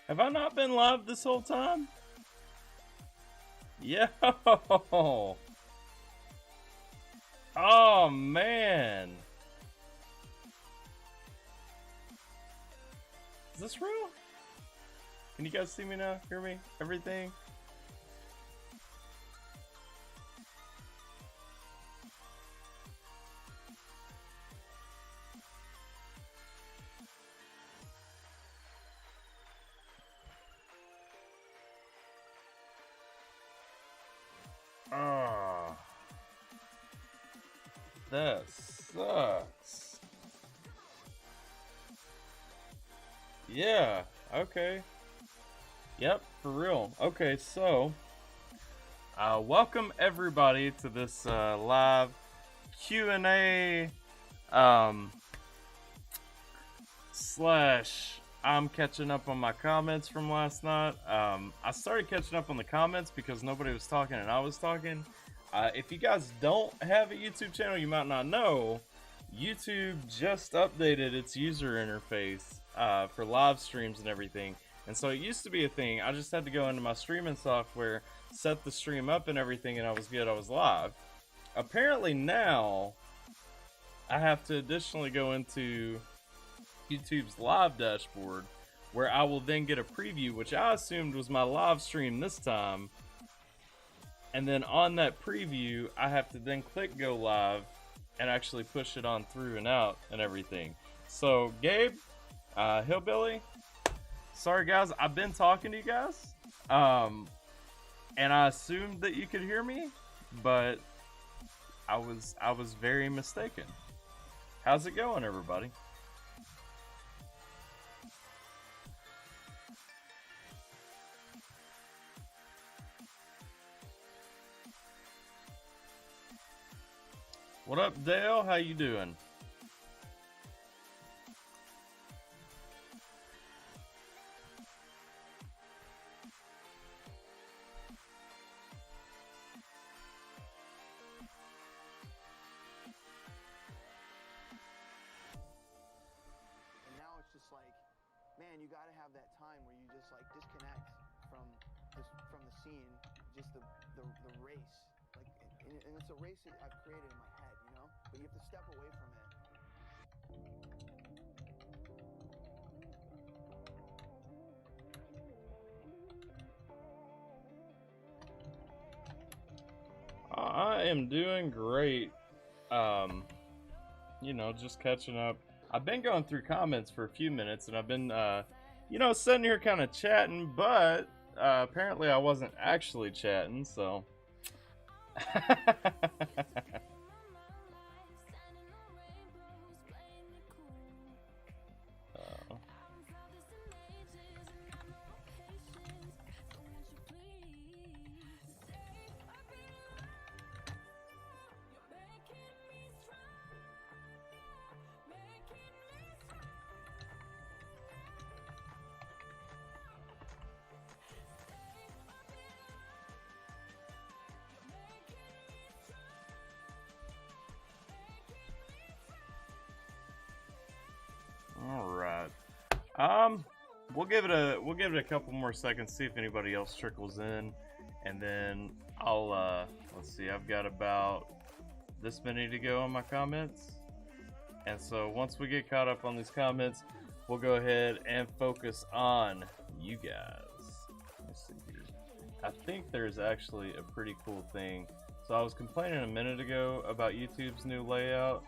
Have I not been live this whole time? Yo! Oh, man. Is this real? Can you guys see me now? Hear me? Everything? Oh, that sucks. Yeah, okay. Yep, for real. Okay, so welcome everybody to this live Q&A um, slash I'm catching up on my comments from last night. I started catching up on the comments because nobody was talking and I was talking. If you guys don't have a YouTube channel, you might not know, YouTube just updated its user interface for live streams and everything. And so it used to be a thing. I just had to go into my streaming software, set the stream up and everything, and I was good. I was live. Apparently now, I have to additionally go into YouTube's live dashboard, where I will then get a preview, which I assumed was my live stream this time. And then on that preview, I have to then click go live and actually push it on through and out and everything. So, Gabe, Hillbilly, sorry guys, I've been talking to you guys, and I assumed that you could hear me, but I was very mistaken. How's it going, everybody? What up, Dale? How you doing? And now it's just like, man, you got to have that time where you just like disconnect from the scene, just the race. Like, and it's a race that I've created in my head, you know. But you have to step away from it. I am doing great. You know, just catching up. I've been going through comments for a few minutes, and I've been, you know, sitting here kind of chatting, but apparently I wasn't actually chatting, so. All right. We'll give it a couple more seconds, see if anybody else trickles in, and then I'll let's see. I've got about this many to go on my comments, and so once we get caught up on these comments, we'll go ahead and focus on you guys. Let's see. I think there's actually a pretty cool thing. So I was complaining a minute ago about YouTube's new layout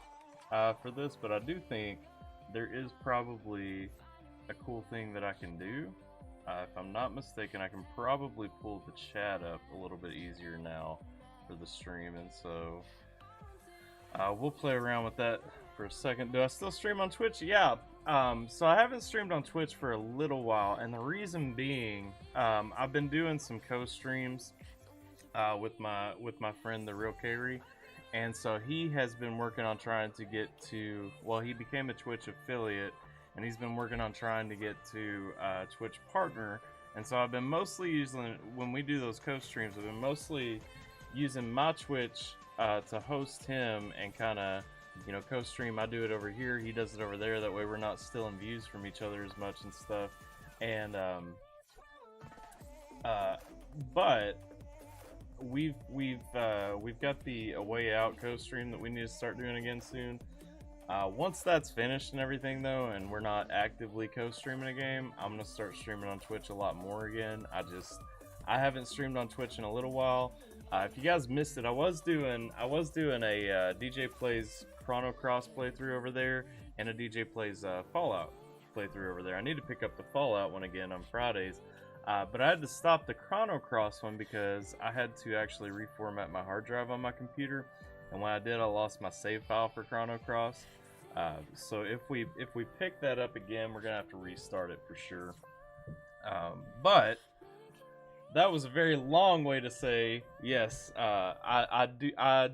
for this, but I do think there is probably a cool thing that I can do. If I'm not mistaken, I can probably pull the chat up a little bit easier now for the stream, and so we'll play around with that for a second. Do I still stream on Twitch? Yeah. So I haven't streamed on Twitch for a little while, and the reason being, I've been doing some co-streams with my friend the Real Carey. And so he has been working on trying to get to, well, he became a Twitch affiliate, and he's been working on trying to get to Twitch partner. And so I've been mostly using, when we do those co-streams, I've been mostly using my Twitch to host him and kind of, you know, co-stream. I do it over here, he does it over there. That way we're not stealing views from each other as much and stuff. And But we've got the A Way Out co-stream that we need to start doing again soon. Once that's finished and everything though, and we're not actively co-streaming a game, I'm gonna start streaming on Twitch a lot more again. I haven't streamed on Twitch in a little while. If you guys missed it, I was doing a DJ Plays Chrono Cross playthrough over there and a DJ Plays Fallout playthrough over there. I need to pick up the Fallout one again on Fridays. But I had to stop the Chrono Cross one because I had to actually reformat my hard drive on my computer, and when I did, I lost my save file for Chrono Cross. So if we pick that up again, we're gonna have to restart it for sure. But that was a very long way to say yes. I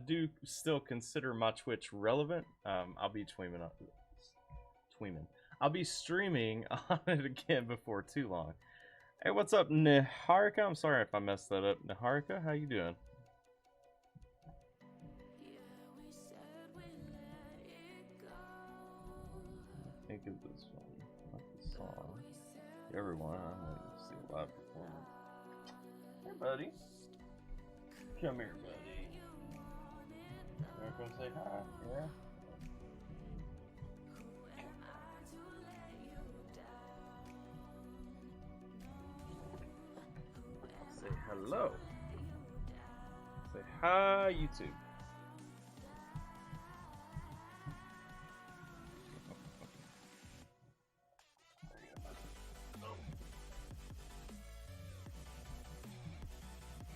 do still consider my Twitch relevant. I'll be I'll be streaming on it again before too long. Hey, what's up, Niharika? I'm sorry if I messed that up. Niharika, how you doing? I think of this one, not the song. Everyone, I'm going to see a live performance. Hey, buddy. Come here, buddy. You're going to say hi? Yeah? Say hello. Say hi, YouTube.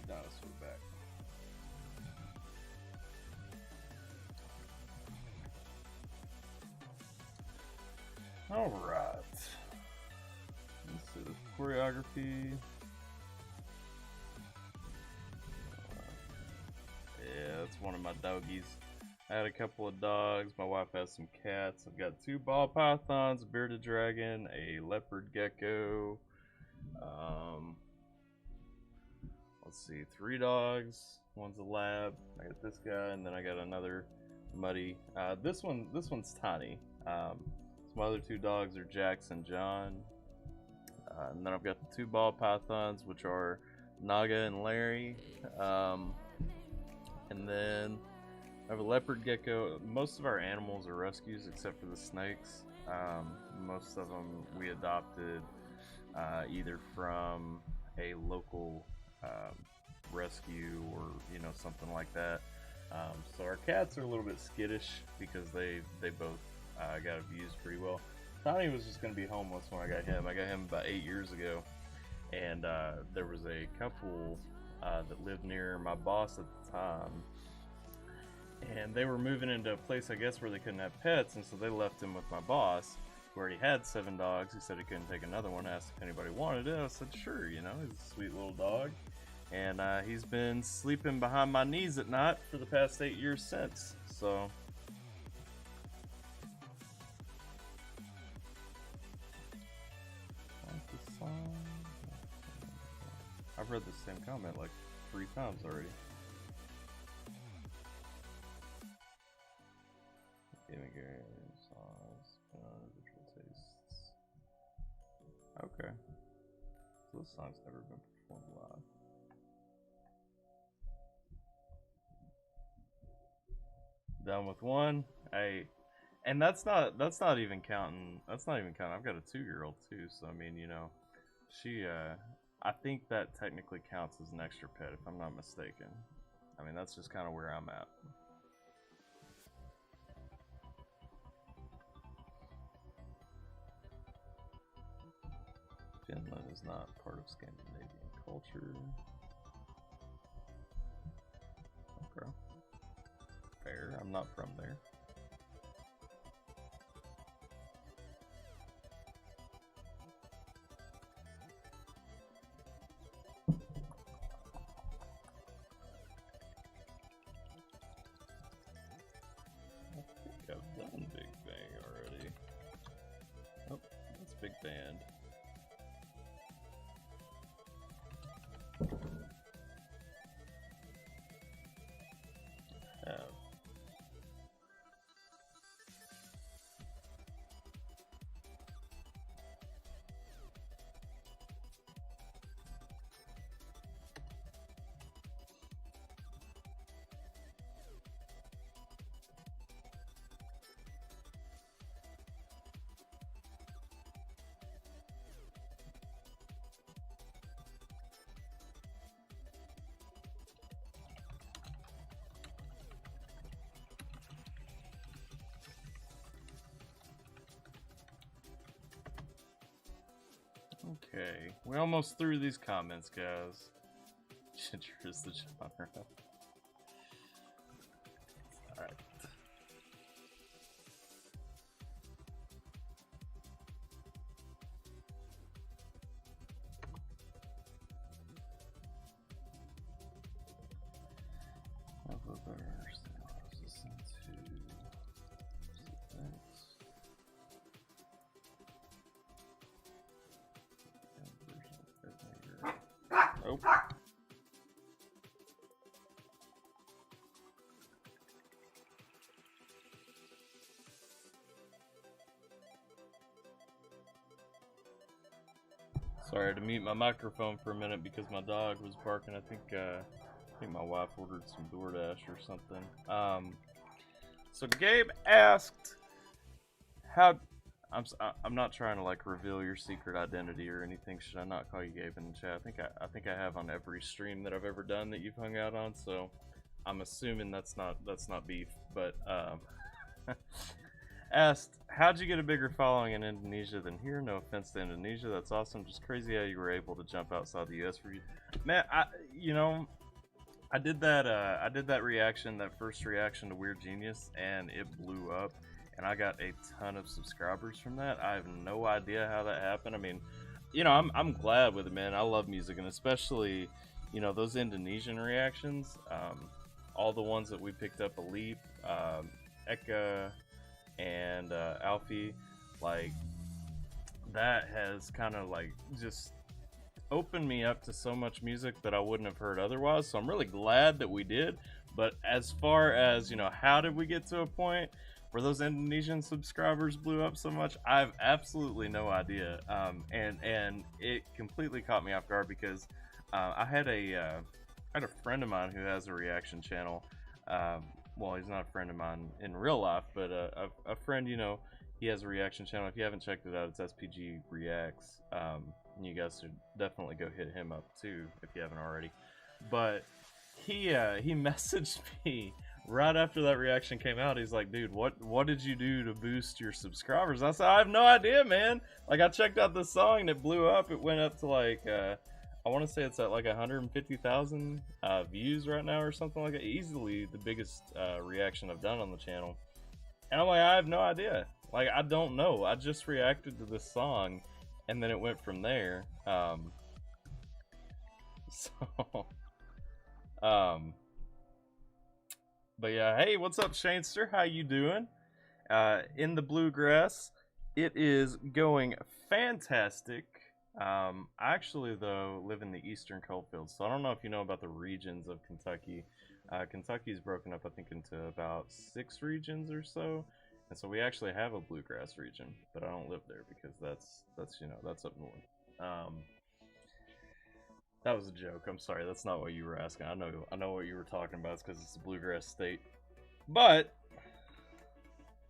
Dinosaur back. All right. Let's see the choreography. Yeah, that's one of my doggies. I had a couple of dogs. My wife has some cats. I've got 2 ball pythons, a bearded dragon, a leopard gecko. Let's see, 3 dogs. One's a lab. I got this guy, and then I got another muddy. This one's tiny. So my other 2 dogs are Jax and John. And then I've got the 2 ball pythons, which are Naga and Larry. And then I have a leopard gecko. Most of our animals are rescues except for the snakes. Most of them we adopted either from a local rescue or something like that. So our cats are a little bit skittish because they both got abused pretty well. Tommy was just going to be homeless when I got him. I got him about 8 years ago, and there was a couple that lived near my boss at the time, and they were moving into a place, I guess, where they couldn't have pets, and so they left him with my boss, who already had 7 dogs. He said he couldn't take another one. Asked if anybody wanted it. I said sure, he's a sweet little dog, and he's been sleeping behind my knees at night for the past 8 years since. So I've read the same comment like 3 times already. Gaming games, songs, visual tastes. Okay. So this song's never been performed live. Done with 1. And that's not even counting. I've got a 2-year-old too, so I mean, she I think that technically counts as an extra pet if I'm not mistaken. I mean, that's just kind of where I'm at. Finland is not part of Scandinavian culture. Okay. Fair, I'm not from there. I've done Big Bang already. Oh, that's Big Band. Okay, we almost through these comments, guys. Ginger is the genre. Alright. Oh. Sorry to mute my microphone for a minute because my dog was barking. I think my wife ordered some DoorDash or something. So Gabe asked, "How?" I'm not trying to like reveal your secret identity or anything. Should I not call you Gabe in the chat? I think I have on every stream that I've ever done that you've hung out on. So I'm assuming that's not beef. But asked, "How'd you get a bigger following in Indonesia than here? No offense to Indonesia, that's awesome. Just crazy how you were able to jump outside the U.S. for you." Man, I did that reaction, that first reaction to Weird Genius, and it blew up. And I got a ton of subscribers from that. I have no idea how that happened. I mean, I'm glad with it, man. I love music, and especially, those Indonesian reactions. All the ones that we picked up, Alip, Eka, and Alfie, like, that has kind of like just opened me up to so much music that I wouldn't have heard otherwise. So I'm really glad that we did. But as far as, how did we get to a point where those Indonesian subscribers blew up so much, I have absolutely no idea. And it completely caught me off guard because I had a friend of mine who has a reaction channel. Well, he's not a friend of mine in real life, but a friend, he has a reaction channel. If you haven't checked it out, it's SPG Reacts. You guys should definitely go hit him up too if you haven't already. But he messaged me right after that reaction came out. He's like, "Dude, what did you do to boost your subscribers?" I said, "I have no idea, man. Like, I checked out this song and it blew up. It went up to like I want to say it's at like 150,000 views right now or something like that. Easily the biggest reaction I've done on the channel." And I'm like, I have no idea. Like, I don't know. I just reacted to this song, and then it went from there. But yeah, hey, what's up, Shanester? How you doing? In the bluegrass, it is going fantastic. I actually, though, live in the eastern coalfields, so I don't know if you know about the regions of Kentucky. Kentucky's broken up, I think, into about 6 regions or so, and so we actually have a bluegrass region, but I don't live there because that's up north. That was a joke. I'm sorry. That's not what you were asking. I know what you were talking about. It's because it's a bluegrass state. But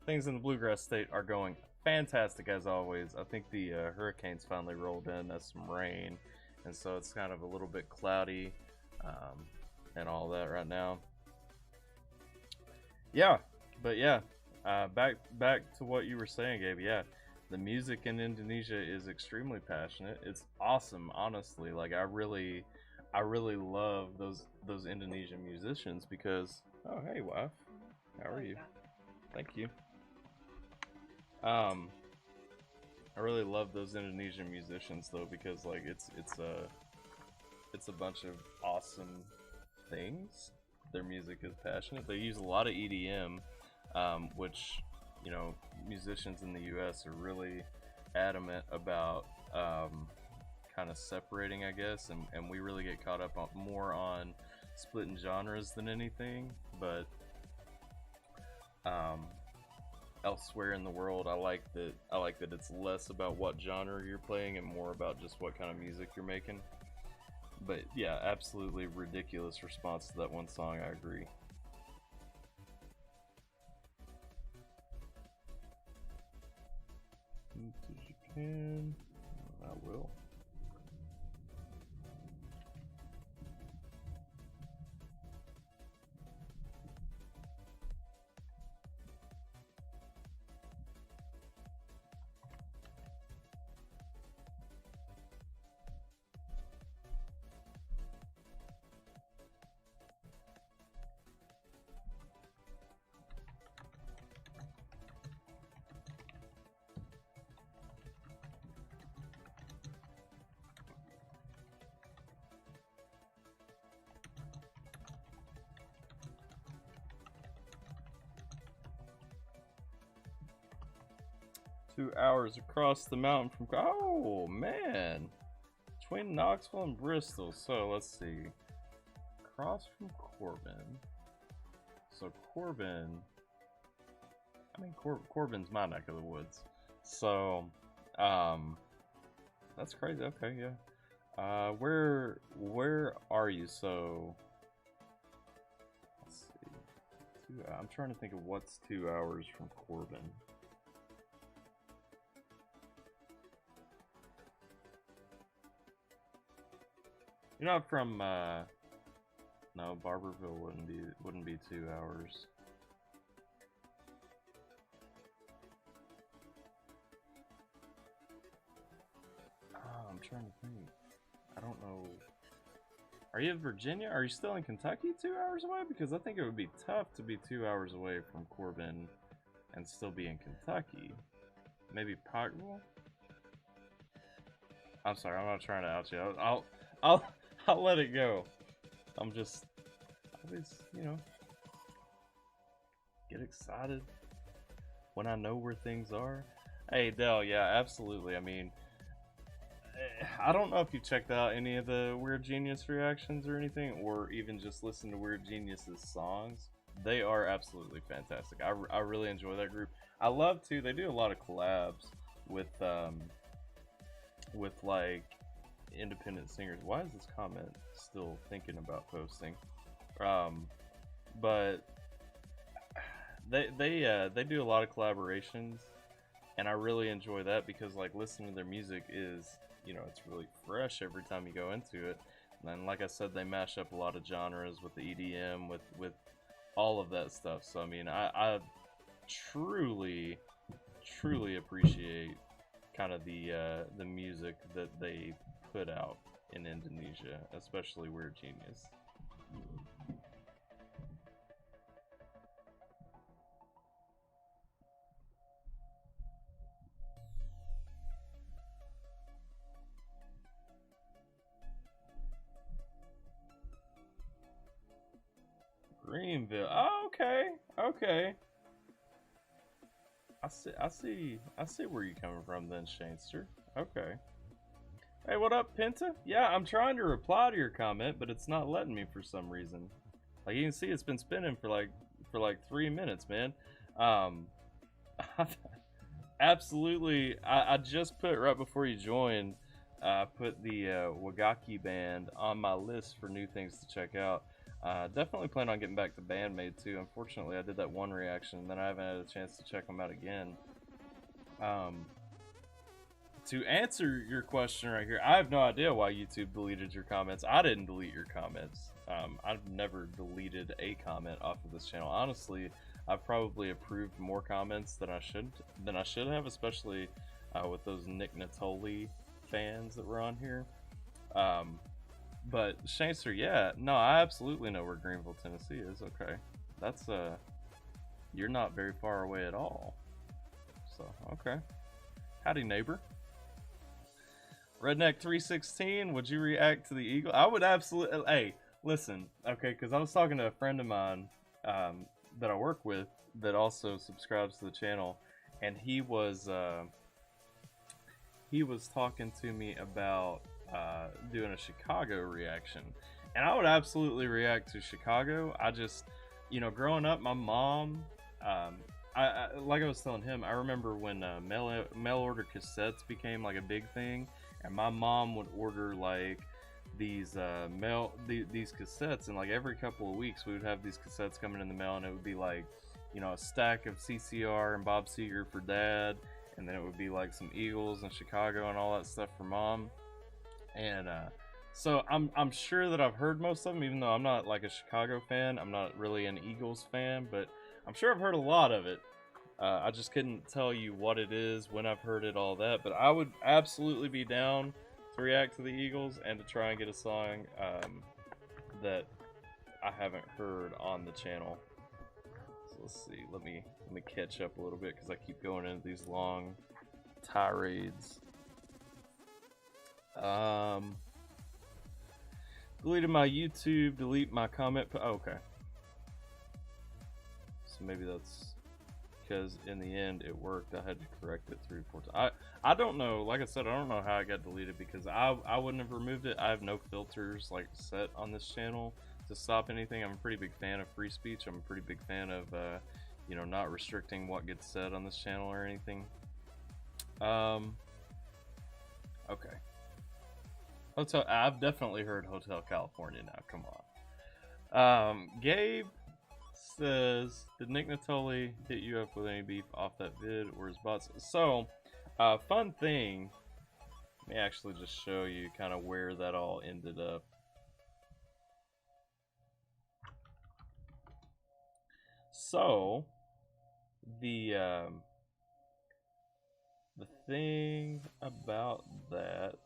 things in the bluegrass state are going fantastic as always. I think the hurricanes finally rolled in. That's some rain, and so it's kind of a little bit cloudy and all that right now. Yeah, but yeah, back to what you were saying, Gabe. Yeah. The music in Indonesia is extremely passionate. It's awesome, honestly. Like, I really love those Indonesian musicians because, oh, hey, wife, how are you? Thank you. I really love those Indonesian musicians though because, like, it's a bunch of awesome things. Their music is passionate. They use a lot of EDM, which, musicians in the US are really adamant about kind of separating, I guess, and we really get caught up more on splitting genres than anything. But elsewhere in the world, I like that it's less about what genre you're playing and more about just what kind of music you're making. But yeah, absolutely ridiculous response to that one song. I agree. As you can. I will. 2 hours across the mountain from. Oh man, between Knoxville and Bristol. So let's see. Across from Corbin. So Corbin. I mean, Corbin's my neck of the woods. So, that's crazy. Okay, yeah. Where are you? So, let's see. I'm trying to think of what's 2 hours from Corbin. You're not from, no, Barberville wouldn't be 2 hours. Oh, I'm trying to think. I don't know. Are you in Virginia? Are you still in Kentucky 2 hours away? Because I think it would be tough to be 2 hours away from Corbin and still be in Kentucky. Maybe Pikeville? I'm sorry, I'm not trying to out you. I'll let it go. I'm just always, you know, get excited when I know where things are. Hey, Dell, yeah, absolutely. I mean, I don't know if you checked out any of the Weird Genius reactions or anything, or even just listen to Weird Genius's songs. They are absolutely fantastic. I really enjoy that group. I love too. They do a lot of collabs with like independent singers. Why is this comment still thinking about posting? But they do a lot of collaborations, and I really enjoy that because like listening to their music is, you know, it's really fresh every time you go into it. And then, like I said, they mash up a lot of genres with the EDM, with all of that stuff. So I mean, I truly appreciate kind of the music that they put out in Indonesia, especially Weird Genius. Greenville. Oh, okay. Okay. I see where you're coming from then, Shanester. Okay. Hey, what up, Penta? Yeah, I'm trying to reply to your comment, but it's not letting me for some reason. Like you can see, it's been spinning for like 3 minutes, man. Absolutely. I just put right before you joined. Put the Wagaki band on my list for new things to check out. Definitely plan on getting back to Bandmade too. Unfortunately, I did that one reaction, and then I haven't had a chance to check them out again. To answer your question right here, I have no idea why YouTube deleted your comments. I didn't delete your comments. I've never deleted a comment off of this channel. Honestly, I've probably approved more comments than I should have, especially with those Nick Natoli fans that were on here. But Shancer, yeah, no, I absolutely know where Greenville, Tennessee is. Okay, that's you're not very far away at all. So okay, howdy neighbor. Redneck 316, would you react to the Eagle? I would absolutely. Hey, listen, okay, because I was talking to a friend of mine that I work with that also subscribes to the channel, and he was talking to me about doing a Chicago reaction, and I would absolutely react to Chicago. I just, you know, growing up, my mom, I like I was telling him, I remember when mail order cassettes became like a big thing, and my mom would order like these these cassettes, and like every couple of weeks we would have these cassettes coming in the mail, and it would be like, you know, a stack of CCR and Bob Seger for dad, and then it would be like some Eagles and Chicago and all that stuff for mom. And so I'm sure that I've heard most of them, even though I'm not like a Chicago fan. I'm not really an Eagles fan, but I'm sure I've heard a lot of it. I just couldn't tell you what it is, when I've heard it, all that. But I would absolutely be down to react to the Eagles and to try and get a song that I haven't heard on the channel. So let's see. Let me catch up a little bit because I keep going into these long tirades. Deleted my YouTube, delete my comment. Oh, okay. So maybe that's because in the end it worked. I had to correct it 3 or 4 times. I don't know, like I said, I don't know how it got deleted because I wouldn't have removed it. I have no filters like set on this channel to stop anything. I'm a pretty big fan of free speech. I'm a pretty big fan of you know, not restricting what gets said on this channel or anything. Okay. Hotel, I've definitely heard Hotel California now, come on. Gabe says, did Nick Natoli hit you up with any beef off that vid or his bots? So, fun thing, let me actually just show you kind of where that all ended up. So, the thing about that,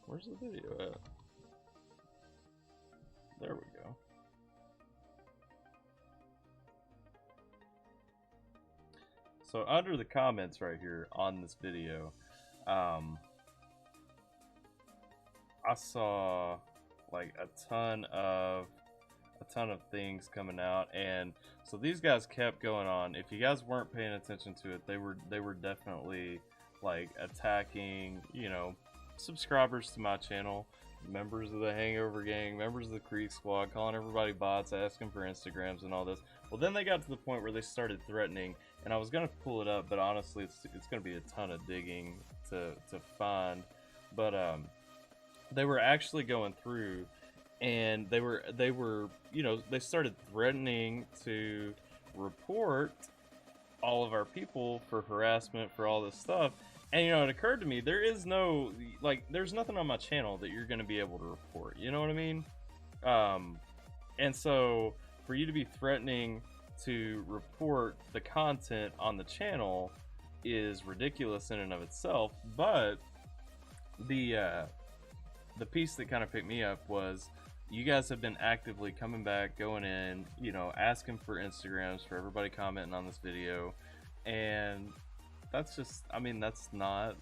where's the video at? There we go. So under the comments right here on this video, I saw like a ton of things coming out, and so these guys kept going on. If you guys weren't paying attention to it, they were definitely like attacking, you know, subscribers to my channel, members of the Hangover Gang, members of the Creek Squad, calling everybody bots, asking for Instagrams and all this. Well, then they got to the point where they started threatening, and I was gonna pull it up, but honestly, it's gonna be a ton of digging to find. But they were actually going through, and they were you know, they started threatening to report all of our people for harassment, for all this stuff. And, you know, it occurred to me, there is no, like, there's nothing on my channel that you're going to be able to report. You know what I mean? And so, for you to be threatening to report the content on the channel is ridiculous in and of itself. But the piece that kind of picked me up was, you guys have been actively coming back, going in, you know, asking for Instagrams for everybody commenting on this video. And that's just, I mean, that's not,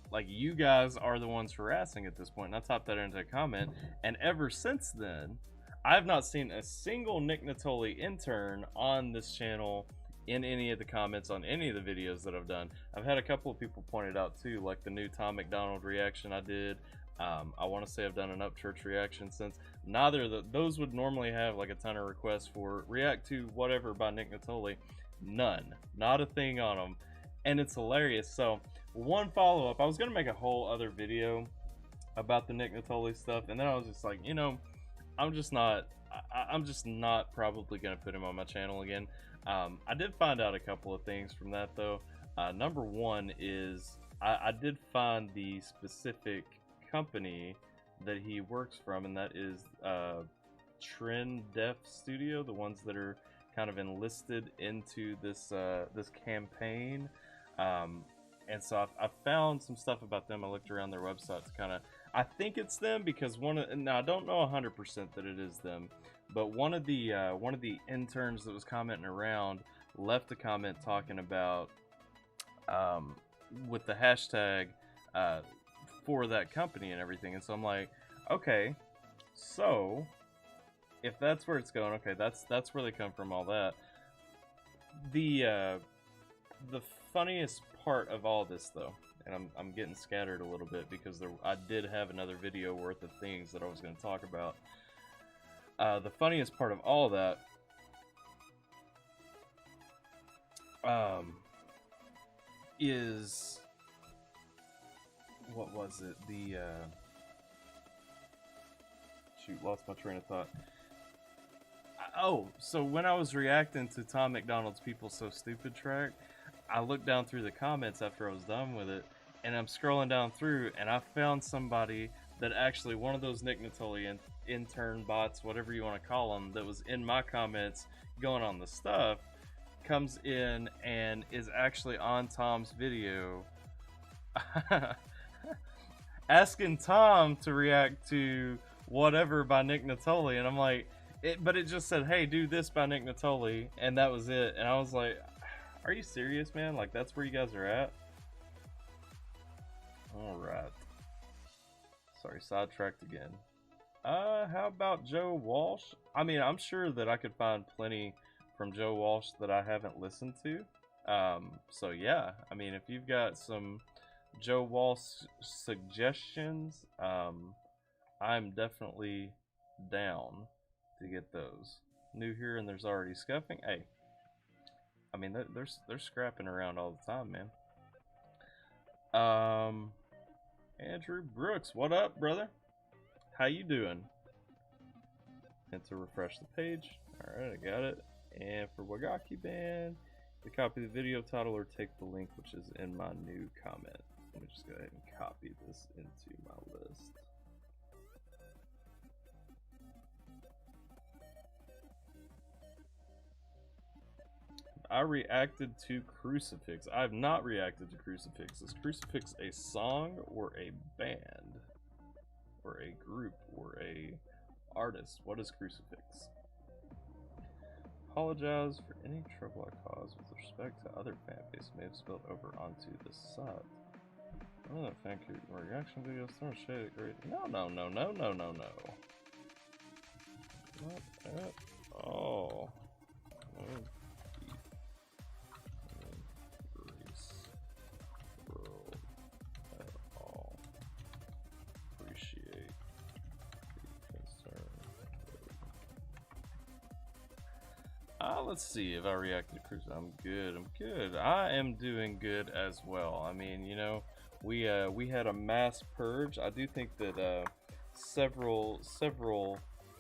like, you guys are the ones harassing at this point. And I typed that into a comment. And ever since then, I've not seen a single Nick Natoli intern on this channel in any of the comments on any of the videos that I've done. I've had a couple of people point it out too, like the new Tom McDonald reaction I did. I want to say I've done an Upchurch reaction since. Neither of those would normally have like a ton of requests for react to whatever by Nick Natoli. None. Not a thing on them. And it's hilarious. So, one follow-up. I was going to make a whole other video about the Nick Natoli stuff. And then I was just like, you know, I'm just not probably going to put him on my channel again. I did find out a couple of things from that though. Number one is I did find the specific company that he works from, and that is Trend Def Studio, the ones that are kind of enlisted into this this campaign. And so I found some stuff about them. I looked around their website to kind of, I think it's them because now I don't know 100% that it is them, but one of the interns that was commenting around left a comment talking about with the hashtag for that company and everything. And so I'm like, okay, so if that's where it's going, okay, that's where they come from, all that. The funniest part of all this though, and I'm getting scattered a little bit because I did have another video worth of things that I was going to talk about. The funniest part of all that is, what was it? Shoot, lost my train of thought. Oh, so when I was reacting to Tom McDonald's People So Stupid track, I looked down through the comments after I was done with it, and I'm scrolling down through, and I found somebody that actually, one of those Nick Natoli intern bots, whatever you want to call them, that was in my comments going on the stuff, comes in and is actually on Tom's video asking Tom to react to whatever by Nick Natoli. And I'm like, but it just said, hey, do this by Nick Natoli, and that was it. And I was like, are you serious, man? Like, that's where you guys are at? Alright. Sorry, sidetracked again. How about Joe Walsh? I mean, I'm sure that I could find plenty from Joe Walsh that I haven't listened to. So yeah, I mean, if you've got some Joe Walsh suggestions, I'm definitely down to get those. New here and there's already scuffing. Hey, I mean, they're scrapping around all the time, man. Andrew Brooks, what up, brother? How you doing? And to refresh the page. Alright, I got it. And for Wagaki Band, to copy the video title or take the link which is in my new comment. Let me just go ahead and copy this into my list. I reacted to Crucifix. I have not reacted to Crucifix. Is Crucifix a song or a band? Or a group or a artist? What is Crucifix? Apologize for any trouble I caused with respect to other fan base may have spilled over onto the sub. Oh, that fan reaction videos throwing shade at great. No. Not at all. No. Let's see if I reacted to Cruise. I'm good. I am doing good as well. I mean, you know, we had a mass purge. I do think that several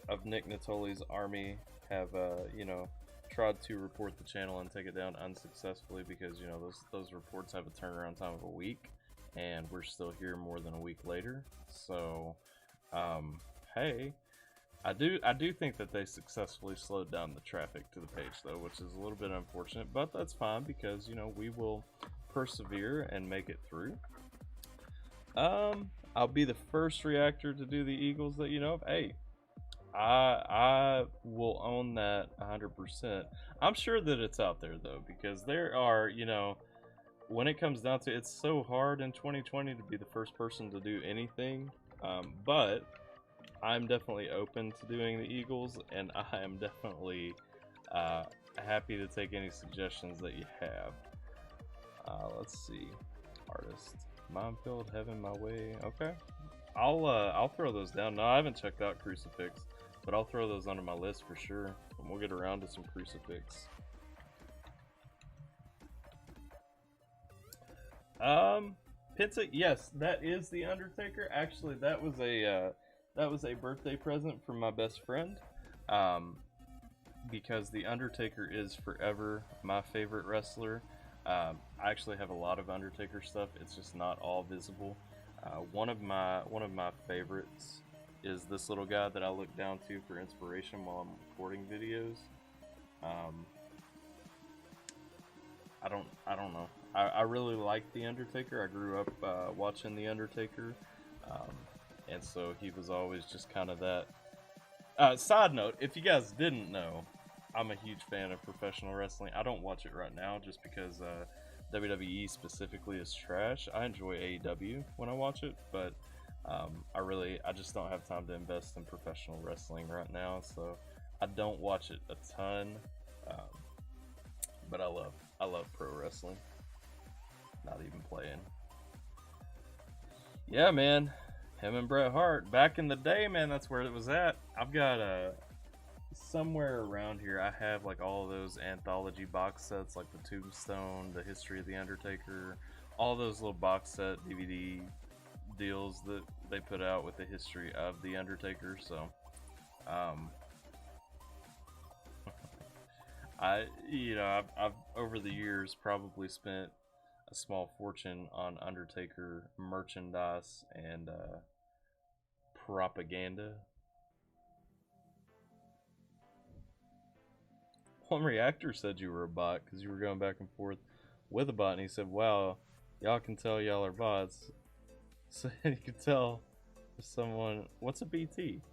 of Nick Natoli's army have you know, tried to report the channel and take it down unsuccessfully because, you know, those reports have a turnaround time of a week, and we're still here more than a week later. So, hey. I do think that they successfully slowed down the traffic to the page though, which is a little bit unfortunate, but that's fine because, you know, we will persevere and make it through. I'll be the first reactor to do the Eagles that you know of. Hey, I will own that 100%. I'm sure that it's out there though, because there are, you know, when it comes down to it, it's so hard in 2020 to be the first person to do anything, but I'm definitely open to doing the Eagles, and I am definitely happy to take any suggestions that you have. Let's see, artist, Minefield, Heaven, My Way. Okay, I'll throw those down. No, I haven't checked out Crucifix, but I'll throw those onto my list for sure. And we'll get around to some Crucifix. Pizza, yes, that is the Undertaker. Actually, that was a birthday present from my best friend, because the Undertaker is forever my favorite wrestler. I actually have a lot of Undertaker stuff. It's just not all visible. One of my favorites is this little guy that I look down to for inspiration while I'm recording videos. I don't know. I really like the Undertaker. I grew up watching the Undertaker. And so he was always just kind of that. Side note, if you guys didn't know, I'm a huge fan of professional wrestling. I don't watch it right now just because WWE specifically is trash. I enjoy AEW when I watch it, but I just don't have time to invest in professional wrestling right now, so I don't watch it a ton. But I love pro wrestling. Not even playing. Yeah, man. Him and Bret Hart, back in the day, man, that's where it was at. I've got somewhere around here, I have like all of those anthology box sets, like the Tombstone, the History of the Undertaker, all those little box set DVD deals that they put out with the history of the Undertaker. So, I've over the years probably spent a small fortune on Undertaker merchandise and propaganda. One reactor said you were a bot because you were going back and forth with a bot, and he said, wow, y'all can tell y'all are bots. So you can tell someone, what's a BT?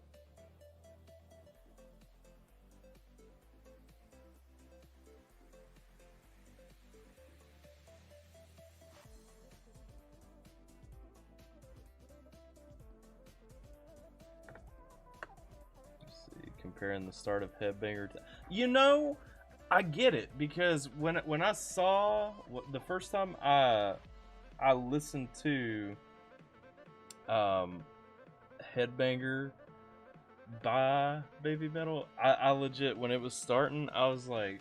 Comparing the start of Headbanger to, you know, I get it, because when I saw the first time I listened to um, Headbanger by Baby Metal, I legit, when it was starting, I was like,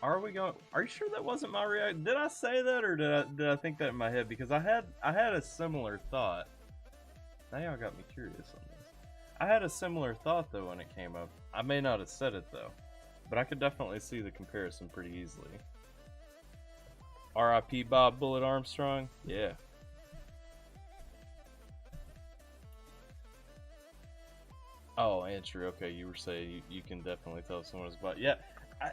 are you sure that wasn't my reaction? Did I say that, or did I think that in my head? Because I had a similar thought. Now y'all got me curious on this. I had a similar thought though when it came up. I may not have said it though, but I could definitely see the comparison pretty easily. R.I.P. Bob Bullet Armstrong. Yeah. Oh, Andrew. Okay, you were saying you can definitely tell someone is black. Yeah, I,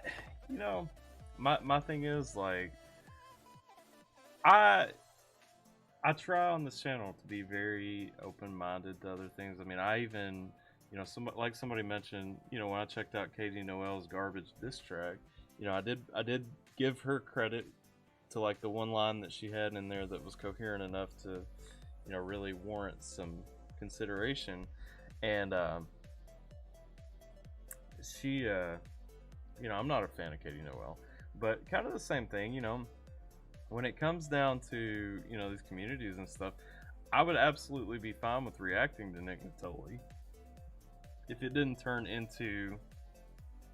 you know, my thing is like I I try on this channel to be very open-minded to other things. I mean, I even, like somebody mentioned, when I checked out Katie Noel's Garbage diss track, I did give her credit to like the one line that she had in there that was coherent enough to, really warrant some consideration. And she, I'm not a fan of Katie Noel, but kind of the same thing, when it comes down to these communities and stuff, I would absolutely be fine with reacting to Nick Natoli if it didn't turn into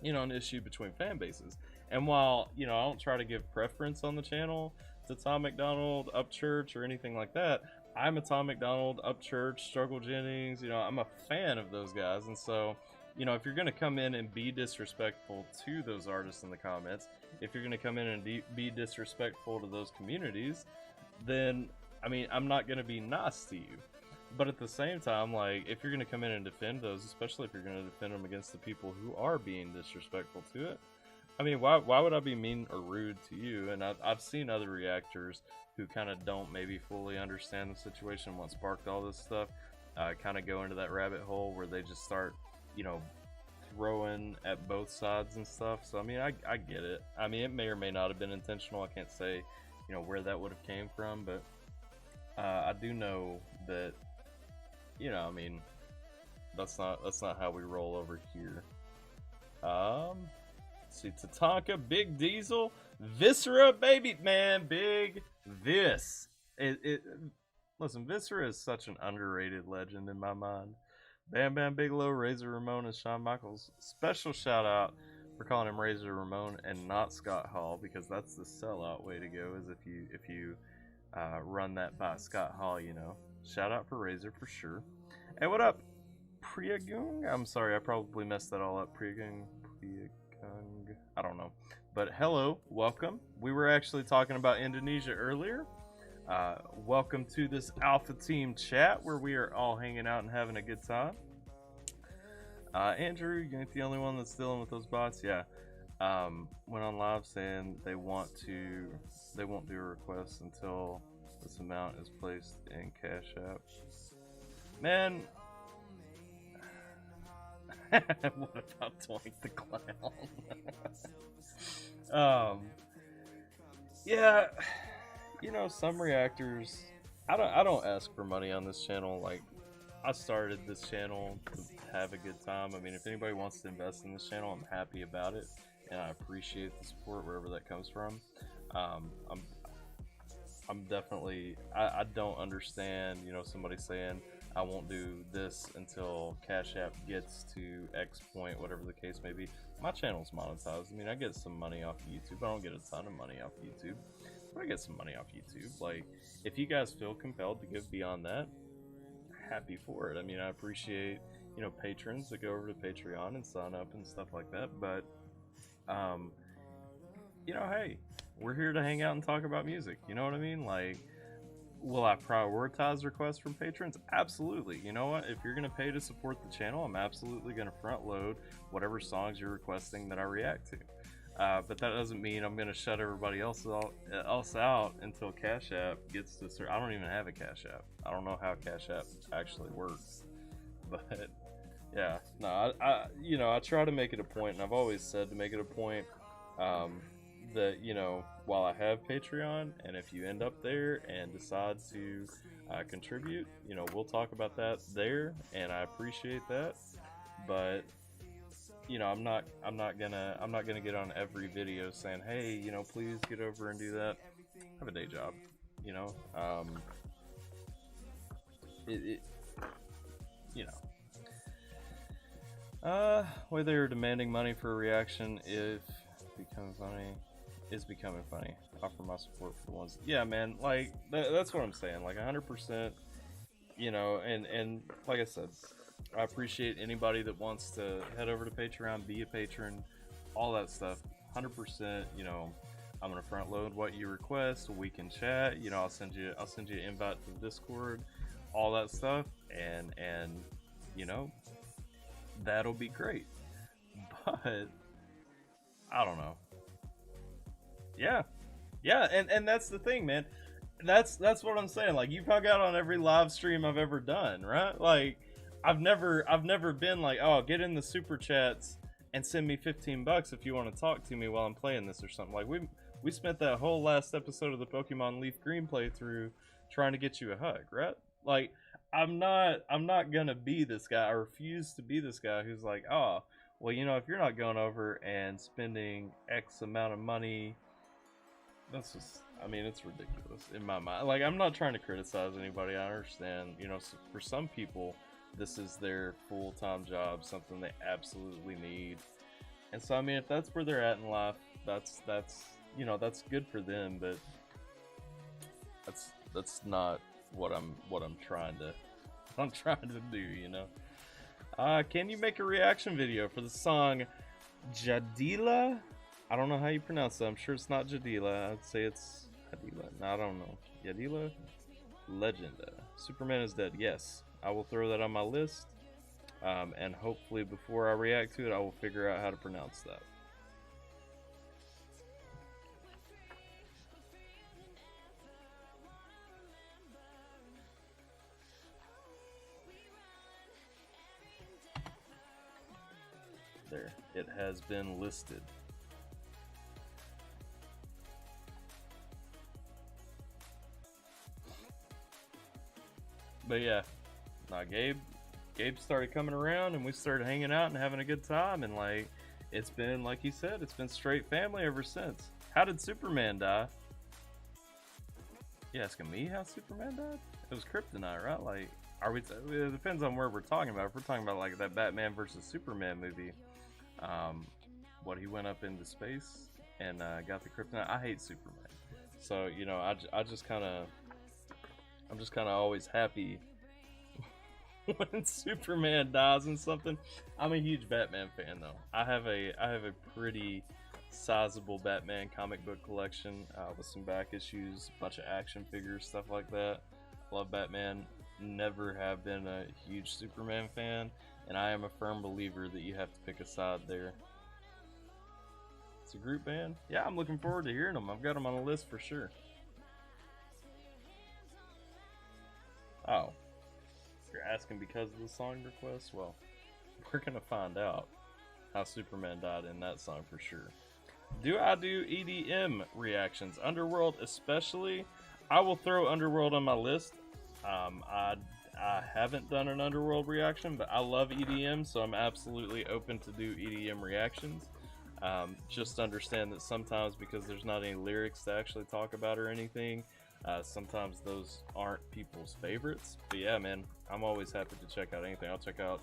an issue between fan bases. And while I don't try to give preference on the channel to Tom McDonald, Upchurch, or anything like that, I'm a Tom McDonald, Upchurch, Struggle Jennings, I'm a fan of those guys. And so if you're going to come in and be disrespectful to those artists in the comments, if you're going to come in and be disrespectful to those communities, then I mean, I'm not going to be nice to you. But at the same time, like, if you're going to come in and defend those, especially if you're going to defend them against the people who are being disrespectful to it, I mean, why would I be mean or rude to you? And I've seen other reactors who kind of don't maybe fully understand the situation, what sparked all this stuff, kind of go into that rabbit hole where they just start, throwing at both sides and stuff. So I mean, I get it. I mean, it may or may not have been intentional. I can't say where that would have came from, but I do know that I mean, that's not how we roll over here. Let's see, Tatanka, Big Diesel, Viscera, baby, man, Big Vis. Listen, Viscera is such an underrated legend in my mind. Bam Bam Bigelow, Razor Ramon, and Shawn Michaels. Special shout out for calling him Razor Ramon and not Scott Hall, because that's the sellout way to go. Is if you run that by Scott Hall, Shout out for Razor for sure. Hey, what up, Priyagung? I'm sorry, I probably messed that all up. Priyagung, I don't know. But hello, welcome. We were actually talking about Indonesia earlier. Welcome to this Alpha Team chat where we are all hanging out and having a good time. Andrew, you ain't the only one that's dealing with those bots. Yeah. Went on live saying they won't do a request until this amount is placed in Cash App. Man, what about Twink the Clown? Yeah, some reactors. I don't ask for money on this channel. Like, I started this channel to have a good time. I mean, if anybody wants to invest in this channel, I'm happy about it, and I appreciate the support wherever that comes from. I'm definitely, I don't understand, somebody saying I won't do this until Cash App gets to X point, whatever the case may be. My channel's monetized. I mean, I get some money off YouTube. I don't get a ton of money off YouTube, but I get some money off YouTube. Like, if you guys feel compelled to give beyond that, happy for it. I mean, I appreciate, patrons that go over to Patreon and sign up and stuff like that, but, hey, we're here to hang out and talk about music. You know what I mean? Like, will I prioritize requests from patrons? Absolutely. You know what? If you're going to pay to support the channel, I'm absolutely going to front load whatever songs you're requesting that I react to. But that doesn't mean I'm going to shut everybody else out until Cash App gets to... I don't even have a Cash App. I don't know how Cash App actually works. But, yeah. No, I try to make it a point, and I've always said to make it a point... that while I have Patreon, and if you end up there and decide to contribute, we'll talk about that there, and I appreciate that. But you know, I'm not gonna get on every video saying, hey, you know, please get over and do that. I have a day job, you know. You know. Whether they're demanding money for a reaction if becoming funny. Offer my support for the ones. Yeah, man. Like that's what I'm saying. Like 100%. You know, and like I said, I appreciate anybody that wants to head over to Patreon, be a patron, all that stuff. 100%. You know, I'm gonna front load what you request. We can chat. You know, I'll send you an invite to the Discord, all that stuff, and you know, that'll be great. But I don't know. Yeah, and that's the thing, man. That's what I'm saying. Like, you've hung out on every live stream I've ever done, right? Like, I've never been like, oh, get in the super chats and send me $15 if you want to talk to me while I'm playing this or something. Like, we spent that whole last episode of the Pokemon Leaf Green playthrough trying to get you a hug, right? Like, I'm not gonna be this guy. I refuse to be this guy who's like, oh, well, you know, if you're not going over and spending X amount of money, that's just, I mean, it's ridiculous in my mind. Like, I'm not trying to criticize anybody. I understand, you know, for some people, this is their full-time job, something they absolutely need. And so, I mean, if that's where they're at in life, that's you know, that's good for them, but that's not what I'm trying to do, you know. Can you make a reaction video for the song Jadila? I don't know how you pronounce it. I'm sure it's not Jadila. I'd say it's Jadila. No, I don't know. Jadila? Legenda. Superman is dead. Yes. I will throw that on my list. And hopefully before I react to it, I will figure out how to pronounce that. There. It has been listed. But yeah, nah, Gabe started coming around and we started hanging out and having a good time, and like, it's been, like he said, it's been straight family ever since. How did Superman die? You asking me how Superman died? It was kryptonite, right? Like, are we? It depends on where we're talking about. If we're talking about like that Batman versus Superman movie, what, he went up into space and got the kryptonite. I hate Superman, so you know, I'm just kind of always happy when Superman dies and something. I'm a huge Batman fan though. I have a pretty sizable Batman comic book collection with some back issues, a bunch of action figures, stuff like that. Love Batman. Never have been a huge Superman fan, and I am a firm believer that you have to pick a side there. It's a group band. Yeah, I'm looking forward to hearing them. I've got them on the list for sure. Oh, you're asking because of the song request? Well, we're gonna find out how Superman died in that song for sure. Do I do EDM reactions? Underworld especially. I will throw Underworld on my list. I haven't done an Underworld reaction, but I love EDM, so I'm absolutely open to do EDM reactions. Just understand that sometimes, because there's not any lyrics to actually talk about or anything, sometimes those aren't people's favorites. But yeah, man, I'm always happy to check out anything. I'll check out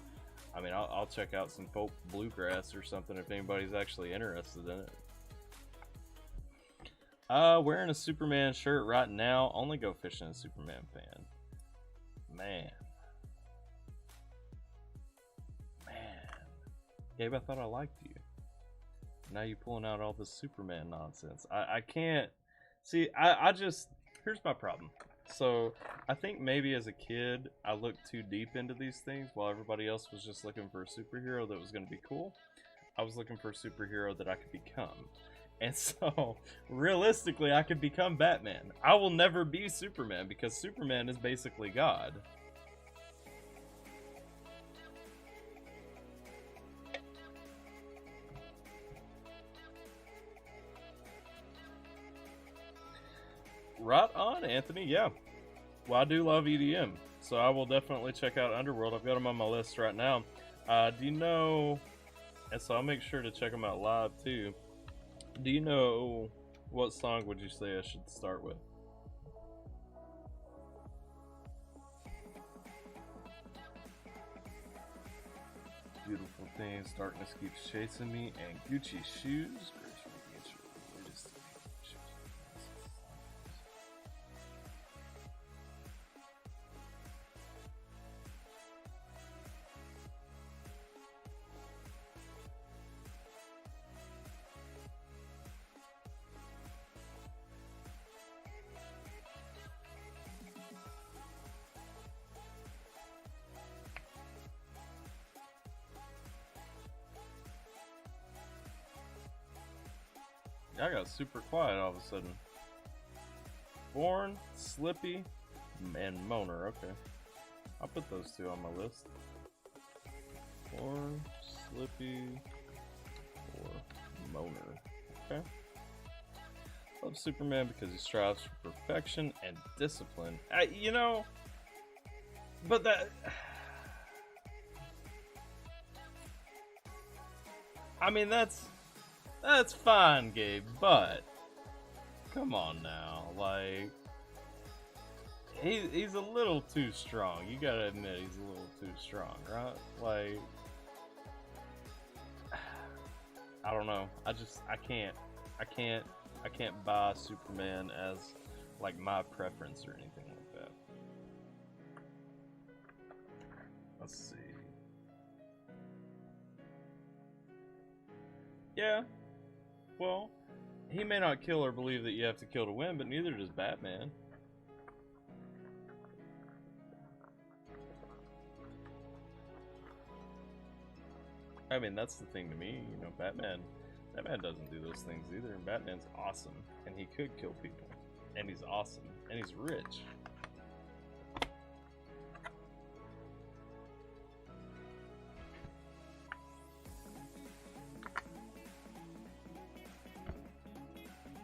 some folk bluegrass or something if anybody's actually interested in it. Wearing a Superman shirt right now. Only go fishing a Superman fan. Man. Gabe, I thought I liked you. Now you pulling out all this Superman nonsense. I can't see. I just, here's my problem. So I think maybe as a kid I looked too deep into these things while everybody else was just looking for a superhero that was going to be cool. I was looking for a superhero that I could become. And so realistically I could become Batman. I will never be Superman because Superman is basically God. Right on, Anthony. Yeah. Well, I do love EDM, so I will definitely check out Underworld. I've got them on my list right now. Do you know And so I'll make sure to check them out live too. Do you know what song would you say I should start with? Beautiful things, darkness keeps chasing me, and Gucci shoes. I got super quiet all of a sudden. Born, Slippy, and Moaner. Okay. I'll put those two on my list. Born, Slippy, or Moaner. Okay. Love Superman because he strives for perfection and discipline. You know, but that... I mean, that's fine, Gabe, but come on now, like he's a little too strong. You gotta admit he's a little too strong, right? Like, I don't know. I can't buy Superman as like my preference or anything like that. Let's see. Yeah. Well, he may not kill or believe that you have to kill to win, but neither does Batman. I mean, that's the thing to me, you know, Batman doesn't do those things either, and Batman's awesome, and he could kill people, and he's awesome, and he's rich.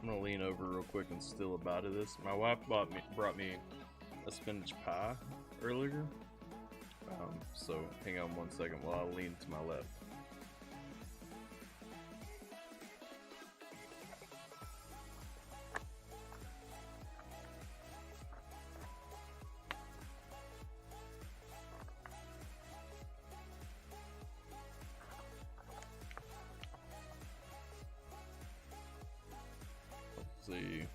I'm gonna lean over real quick and steal a bite of this. My wife brought me a spinach pie earlier, so hang on 1 second while I lean to my left. See.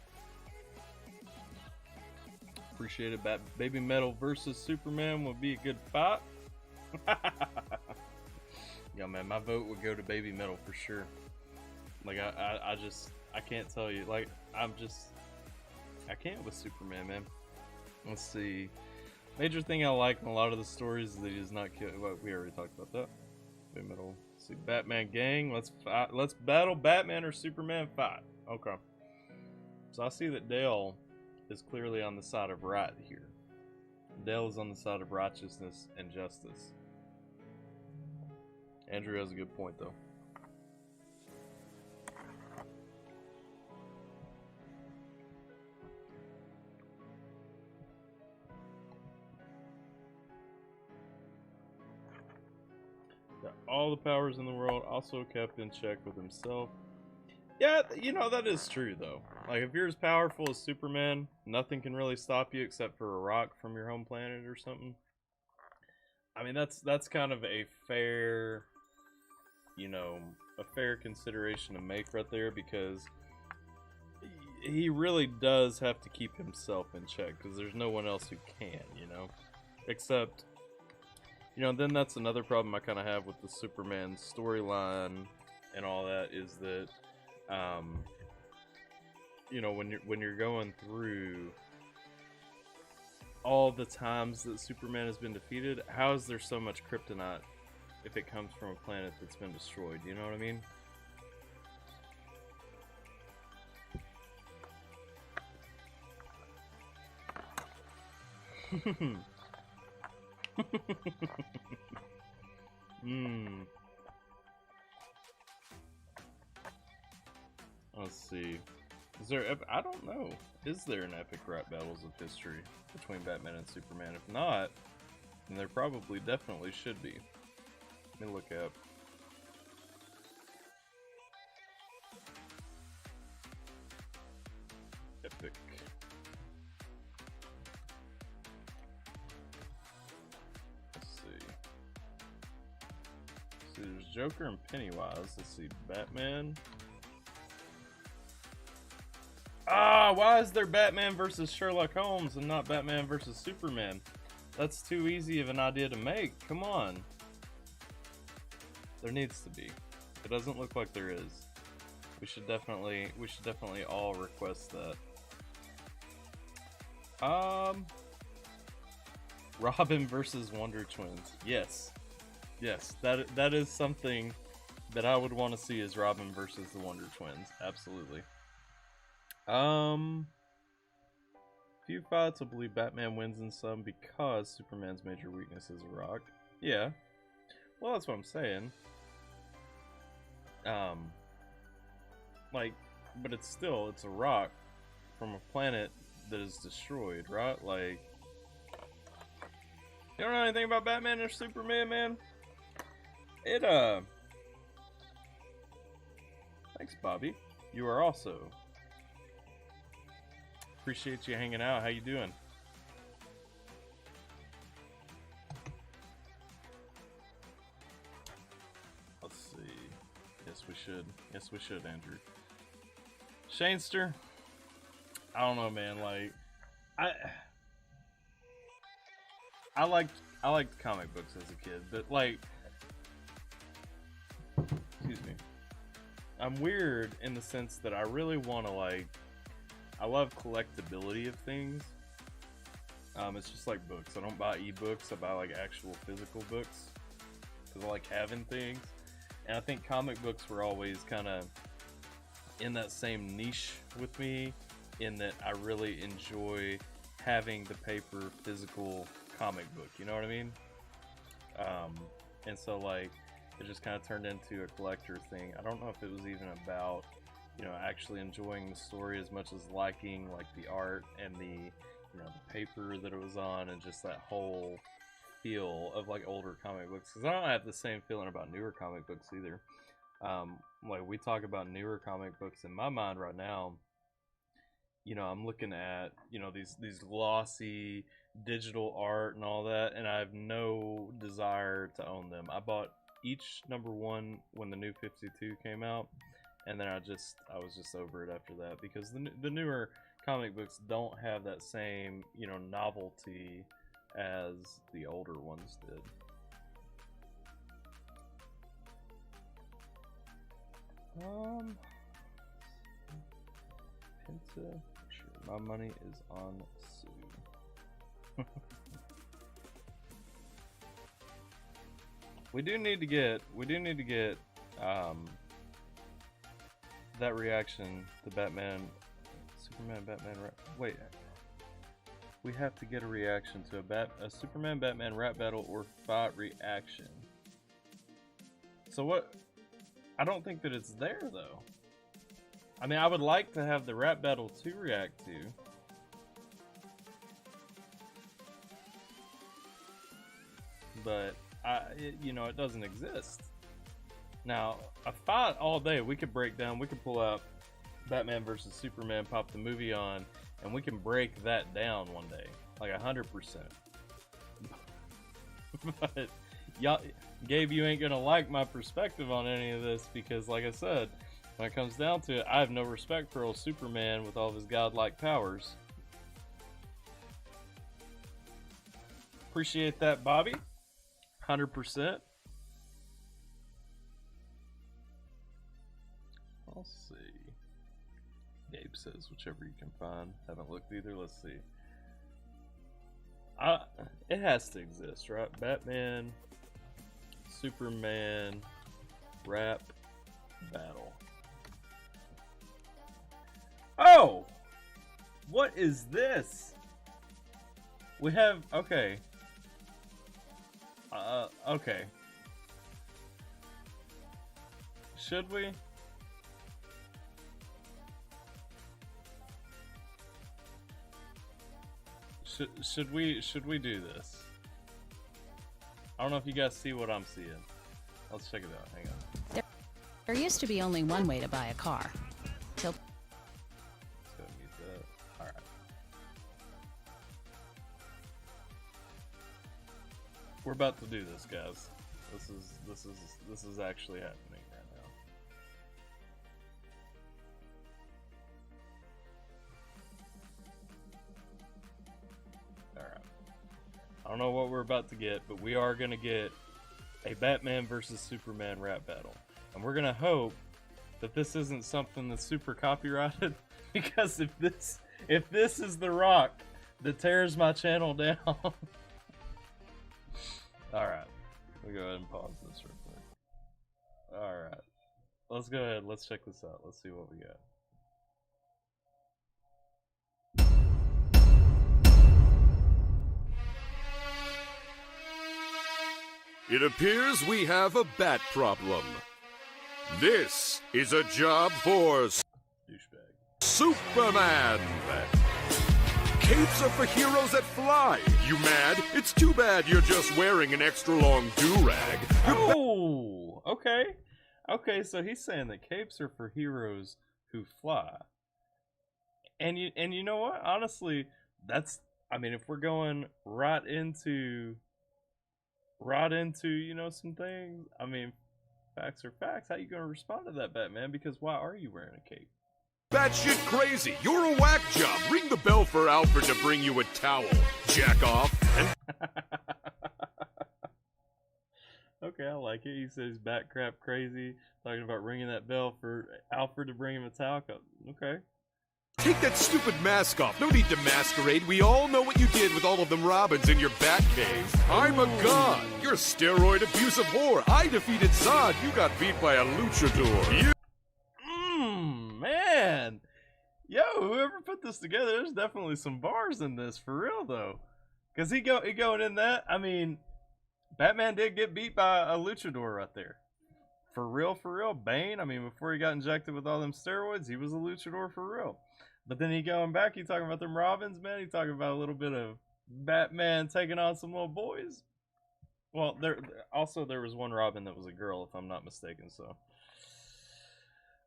Appreciate it. Baby Metal versus Superman would be a good fight. Yeah, man, my vote would go to Baby Metal for sure. Like, I can't tell you. Like, I can't with Superman, man. Let's see. Major thing I like in a lot of the stories is that he does not kill. Well, we already talked about that. Baby Metal. Let's see, Batman gang. Let's fight. Let's battle Batman or Superman fight. Okay. So I see that Dale is clearly on the side of right here. Dale is on the side of righteousness and justice. Andrew has a good point, though. Got all the powers in the world, also kept in check with himself. Yeah, you know, that is true, though. Like, if you're as powerful as Superman, nothing can really stop you except for a rock from your home planet or something. I mean, that's kind of a fair, you know, a fair consideration to make right there, because he really does have to keep himself in check, because there's no one else who can, you know? Except, you know, then that's another problem I kind of have with the Superman storyline and all that, is that you know, when you're going through all the times that Superman has been defeated, how is there so much kryptonite if it comes from a planet that's been destroyed? You know what I mean? Let's see. Is there? I don't know. Is there an epic rap battles of history between Batman and Superman? If not, then there probably definitely should be. Let me look up. see, there's Joker and Pennywise. Let's see, Batman. Ah, why is there Batman versus Sherlock Holmes and not Batman versus Superman? That's too easy of an idea to make. Come on. There needs to be. It doesn't look like there is. We should definitely all request that. Robin versus Wonder Twins. Yes. Yes, that is something that I would want to see, is Robin versus the Wonder Twins. Absolutely. Few fights, I believe Batman wins in some because Superman's major weakness is a rock. Yeah. Well, that's what I'm saying. Like, but it's a rock from a planet that is destroyed, right? Like, you don't know anything about Batman or Superman, man? Thanks, Bobby. You are also. Appreciate you hanging out. How you doing? Let's see. Yes, we should. Yes, we should, Andrew. Shanester. I don't know, man. Like, I liked comic books as a kid, but like, excuse me. I'm weird in the sense that I really want to like. I love collectability of things. It's just like books. I don't buy ebooks. I buy like actual physical books because I like having things. And I think comic books were always kind of in that same niche with me, in that I really enjoy having the paper physical comic book. You know what I mean? And so like it just kind of turned into a collector thing. I don't know if it was even about, you know, actually enjoying the story as much as liking like the art and the, you know, the paper that it was on, and just that whole feel of like older comic books. Because I don't have the same feeling about newer comic books either. Like we talk about newer comic books, in my mind right now, you know, I'm looking at, you know, these glossy digital art and all that, and I have no desire to own them. I bought each #1 when the new 52 came out, and then I was just over it after that, because the newer comic books don't have that same, you know, novelty as the older ones did. Penta, sure, my money is on Sue. We do need to get that reaction to Batman, Superman, Batman. Wait, we have to get a reaction to a Superman Batman rap battle or fight reaction. So what? I don't think that it's there though. I mean, I would like to have the rap battle to react to. But you know, it doesn't exist. Now, a fight all day, we could break down, we could pull out Batman versus Superman, pop the movie on, and we can break that down one day, like 100%. But y'all, Gabe, you ain't gonna like my perspective on any of this, because like I said, when it comes down to it, I have no respect for old Superman with all of his godlike powers. Appreciate that, Bobby. 100%. I'll see. Gabe says whichever you can find. Haven't looked either. Let's see. It has to exist, right? Batman, Superman, rap battle. Oh! What is this? We have, okay. Okay. Should we? Should we do this? I don't know if you guys see what I'm seeing. Let's check it out. Hang on. There used to be only one way to buy a car. Till Let's go mute that. Alright. We're about to do this, guys. This is actually happening right now. Alright. I don't know what we're about to get, but we are gonna get a Batman versus Superman rap battle. And we're gonna hope that this isn't something that's super copyrighted, because if this is the rock that tears my channel down. Alright. We'll go ahead and pause this real quick. Alright. Let's go ahead. Let's check this out. Let's see what we got. It appears we have a bat problem. This is a job for Douchebag. Superman. Capes are for heroes that fly. You mad? It's too bad you're just wearing an extra long do-rag. Oh, okay. Okay, so he's saying that capes are for heroes who fly. And you know what? Honestly, that's, I mean, if we're going right into you know, some things, I mean, facts are facts. How you going to respond to that, Batman? Because why are you wearing a cape? Batshit crazy. You're a whack job. Ring the bell for Alfred to bring you a towel. Jack off. And Okay, I like it. He says bat crap crazy. Talking about ringing that bell for Alfred to bring him a towel. Okay. take that stupid mask off. No need to masquerade. We all know what you did with all of them Robins in your bat cave. I'm a god. You're a steroid abusive whore. I defeated Zod. You got beat by a luchador. Man. Yo, whoever put this together, there's definitely some bars in this, for real, though. Because he going in that, I mean, Batman did get beat by a luchador right there. For real, Bane, I mean, before he got injected with all them steroids, he was a luchador for real. But then he going back, he talking about them Robins, man. He talking about a little bit of Batman taking on some little boys. Well, there was one Robin that was a girl, if I'm not mistaken, so...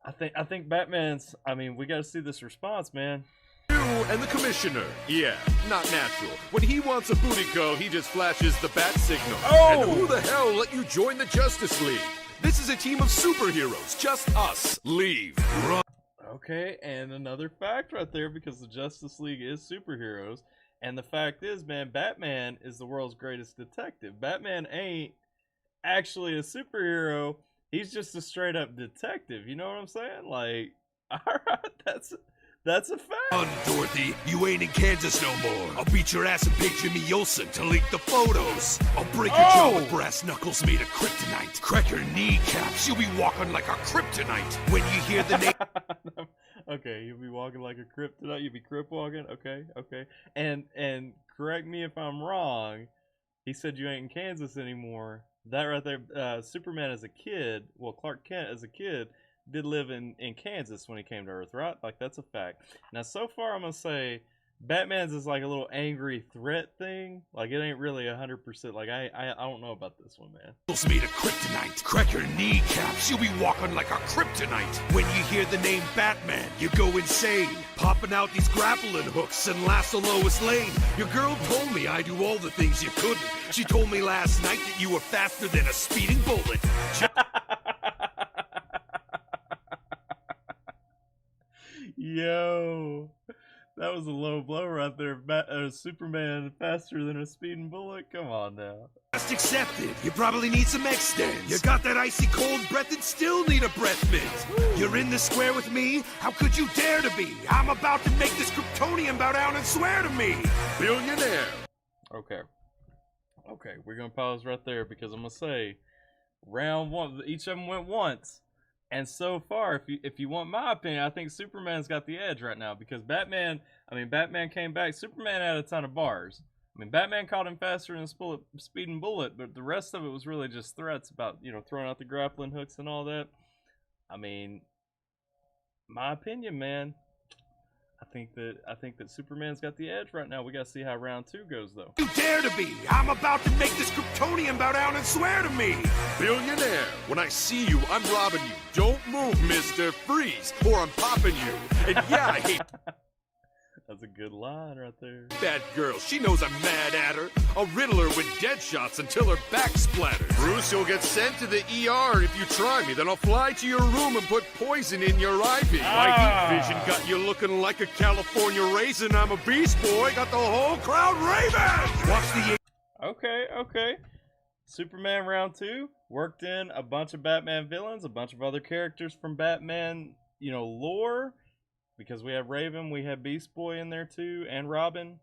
I think Batman's, I mean, we gotta see this response, man. You and the commissioner. Yeah, not natural. When he wants a booty call, he just flashes the bat signal. Oh! And who the hell let you join the Justice League? This is a team of superheroes. Just us. Leave. Run. Okay, and another fact right there, because the Justice League is superheroes. And the fact is, man, Batman is the world's greatest detective. Batman ain't actually a superhero. He's just a straight up detective, you know what I'm saying? Like, alright, that's a fact. Run, Dorothy, you ain't in Kansas no more. I'll beat your ass and pay Jimmy Olsen to leak the photos. I'll break your jaw with brass knuckles made of kryptonite. Crack your kneecaps, you'll be walking like a kryptonite. When you hear the name... Okay, you'll be walking like a kryptonite, you'll be crip walking, okay. And correct me if I'm wrong, he said you ain't in Kansas anymore. That right there, Superman as a kid, well, Clark Kent as a kid, did live in Kansas when he came to Earth, right? Like, that's a fact. Now, so far, I'm going to say Batman's is like a little angry threat thing. Like, it ain't really 100%. Like, I don't know about this one, man. made of kryptonite. Crack your kneecaps, you'll be walking like a kryptonite. When you hear the name Batman, you go insane. Popping out these grappling hooks and lasso Lois Lane. Your girl told me I do all the things you couldn't. She told me last night that you were faster than a speeding bullet. Yo, that was a low blow right there. Superman faster than a speeding bullet? Come on now. Just accepted. You probably need some extends. You got that icy cold breath and still need a breath mint. You're in the square with me? How could you dare to be? I'm about to make this Kryptonian bow down and swear to me. Billionaire. Okay, we're gonna pause right there because I'm gonna say round one, each of them went once. And so far, if you want my opinion, I think Superman's got the edge right now because Batman came back. Superman had a ton of bars. I mean, Batman caught him faster than a speeding bullet, but the rest of it was really just threats about, you know, throwing out the grappling hooks and all that. I mean, my opinion, man, I think that Superman's got the edge right now. We gotta see how round two goes, though. You dare to be? I'm about to make this Kryptonian bow down and swear to me. Billionaire. When I see you, I'm robbing you. Don't move, Mr. Freeze, or I'm popping you. And yeah, I hate... That's a good line right there. That girl, she knows I'm mad at her. I'll riddle her with dead shots until her back splatters. Bruce, you'll get sent to the ER if you try me. Then I'll fly to your room and put poison in your ivy. My heat vision got you looking like a California raisin. I'm a beast boy, got the whole crowd raving. Watch the... Okay. Superman round 2 worked in a bunch of Batman villains, a bunch of other characters from Batman, lore. Because we have Raven, we have Beast Boy in there too, and Robin.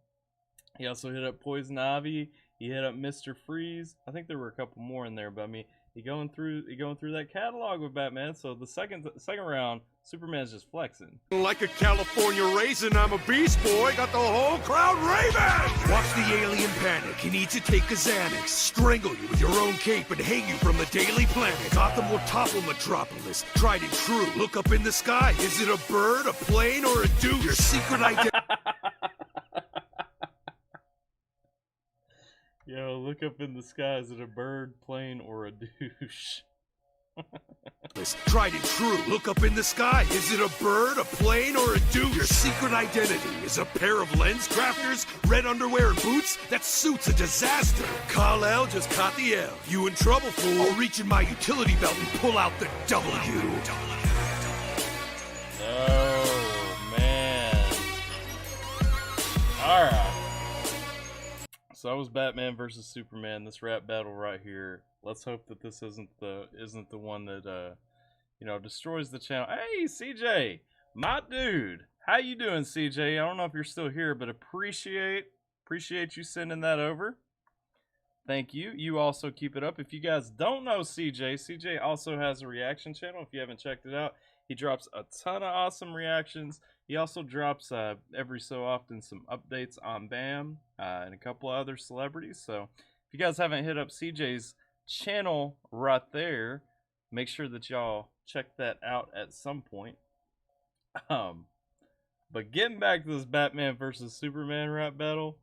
He also hit up Poison Ivy. He hit up Mr. Freeze. I think there were a couple more in there, but I mean, he going through that catalog with Batman. So the second round, Superman's just flexing. Like a California raisin, I'm a beast boy, got the whole crowd raving! Watch the alien panic, he needs to take a Xanax, strangle you with your own cape and hang you from the Daily Planet. Gotham will topple Metropolis, tried and true. Look up in the sky, is it a bird, a plane, or a dude? Your secret identity... Yo, look up in the sky, is it a bird, plane, or a douche? Tried and true. Look up in the sky. Is it a bird, a plane, or a dude? Your secret identity is a pair of lens crafters, red underwear and boots? That suit's a disaster. Kal-El just caught the L. You in trouble, fool. I'll reach in my utility belt and pull out the W. Oh, man. Alright. So that was Batman versus Superman, this rap battle right here. Let's hope that this isn't the one that destroys the channel. Hey, CJ, my dude, how you doing, CJ? I don't know if you're still here, but appreciate you sending that over. Thank you. You also keep it up. If you guys don't know CJ also has a reaction channel. If you haven't checked it out, he drops a ton of awesome reactions. He also drops every so often some updates on Bam and a couple of other celebrities. So if you guys haven't hit up CJ's channel right there, make sure that y'all check that out at some point. But getting back to this Batman versus Superman rap battle,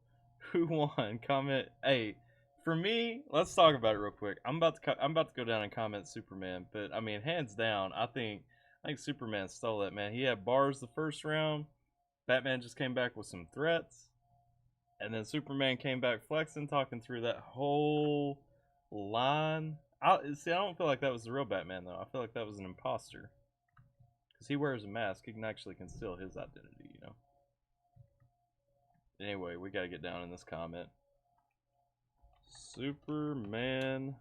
who won? Comment. Hey, for me, let's talk about it real quick. I'm about to go down and comment Superman, but I mean, hands down, I think Superman stole it, man. He had bars the first round. Batman just came back with some threats, and then Superman came back flexing, talking through that whole line. I don't feel like that was the real Batman, though. I feel like that was an imposter. Because he wears a mask. He can actually conceal his identity, Anyway, we gotta get down in this comment. Superman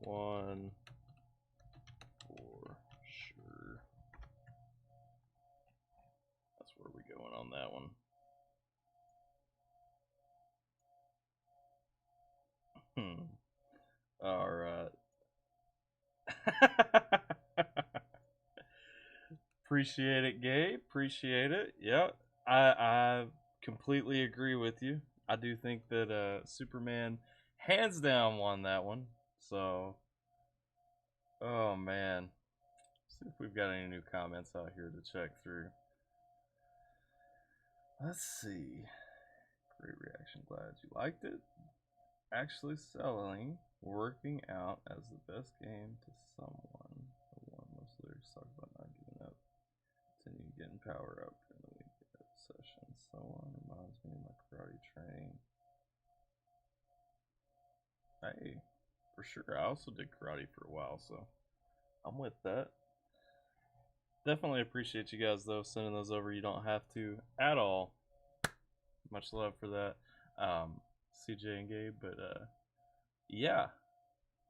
won for sure. That's where we going on that one. Alright. Appreciate it, Gabe. Appreciate it. Yep. I completely agree with you. I do think that Superman hands down won that one. So, oh man. Let's see if we've got any new comments out here to check through. Let's see. Great reaction. Glad you liked it. Actually selling working out as the best game to someone. The one most lyrics talk about not giving up. Continue getting power up during the week session. So on reminds me of my karate training. Hey, for sure. I also did karate for a while, so I'm with that. Definitely appreciate you guys though sending those over. You don't have to at all. Much love for that. CJ and Gabe, but yeah,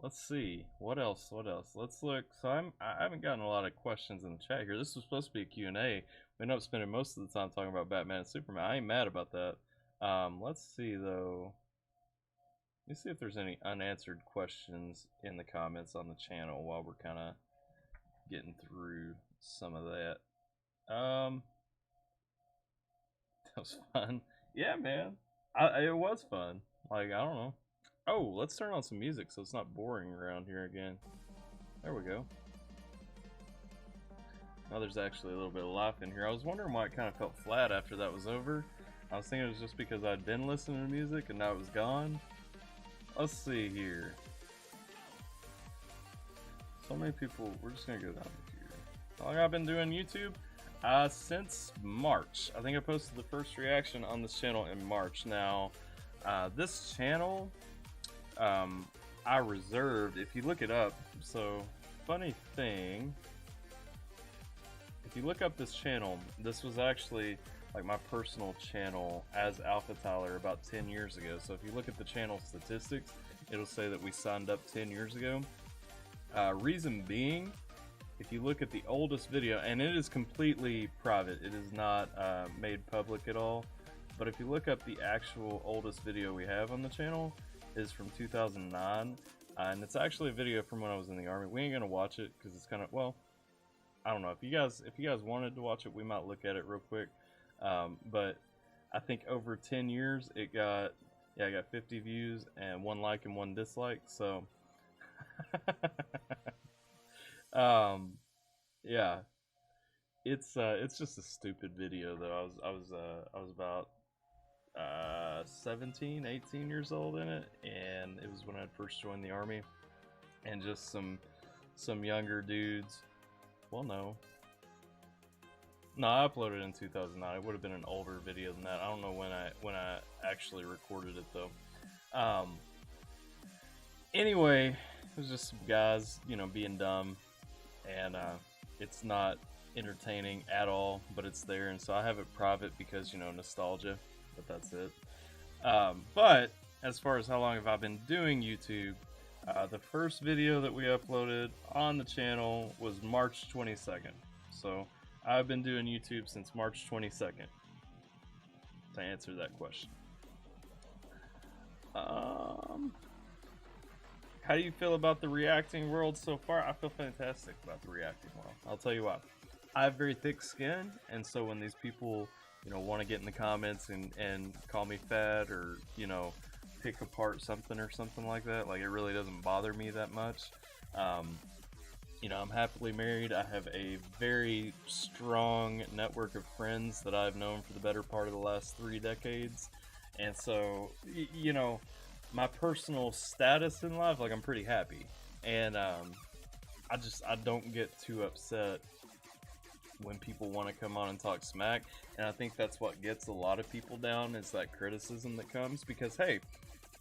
let's see what else. Let's look. So I haven't gotten a lot of questions in the chat here. This was supposed to be a Q&A. We ended up spending most of the time talking about Batman and Superman. I ain't mad about that. Let's see though. Let me see if there's any unanswered questions in the comments on the channel while we're kind of getting through some of that. That was fun. Yeah, man. It was fun. Like, I don't know. Oh, let's turn on some music so it's not boring around here again. There we go. Now there's actually a little bit of life in here. I was wondering why it kind of felt flat after that was over. I was thinking it was just because I'd been listening to music and now it was gone. Let's see here. So many people. We're just going to go down here. How long I've been doing YouTube? Since March. I think I posted the first reaction on this channel in March. Now, this channel, I reserved, if you look it up, so, funny thing, if you look up this channel, this was actually like my personal channel as AlphaTyler about 10 years ago. So if you look at the channel statistics, it'll say that we signed up 10 years ago. Reason being, if you look at the oldest video, and it is completely private, it is not made public at all, but if you look up the actual oldest video we have on the channel, is from 2009, and it's actually a video from when I was in the Army. We ain't gonna watch it because it's kind of, well, I don't know, if you guys wanted to watch it, we might look at it real quick. But I think over 10 years it got 50 views and 1 like and 1 dislike, so yeah, it's just a stupid video though. I was about 17, 18 years old in it, and it was when I first joined the Army, and just some younger dudes. Well, no, I uploaded it in 2009. It would have been an older video than that. I don't know when I actually recorded it though. Anyway, it was just some guys, you know, being dumb, and it's not entertaining at all, but it's there, and so I have it private because, you know, nostalgia, but that's it. But as far as how long have I been doing YouTube, the first video that we uploaded on the channel was March 22nd. So I've been doing YouTube since March 22nd, to answer that question. How do you feel about the reacting world so far? I feel fantastic about the reacting world. I'll tell you why. I have very thick skin, and so when these people, you know, want to get in the comments and call me fat, or, you know, pick apart something or something like that, like, it really doesn't bother me that much. You know, I'm happily married. I have a very strong network of friends that I've known for the better part of the last 3 decades. And so, you know, my personal status in life, like, I'm pretty happy. And I don't get too upset when people want to come on and talk smack. And I think that's what gets a lot of people down, is that criticism that comes. Because, hey,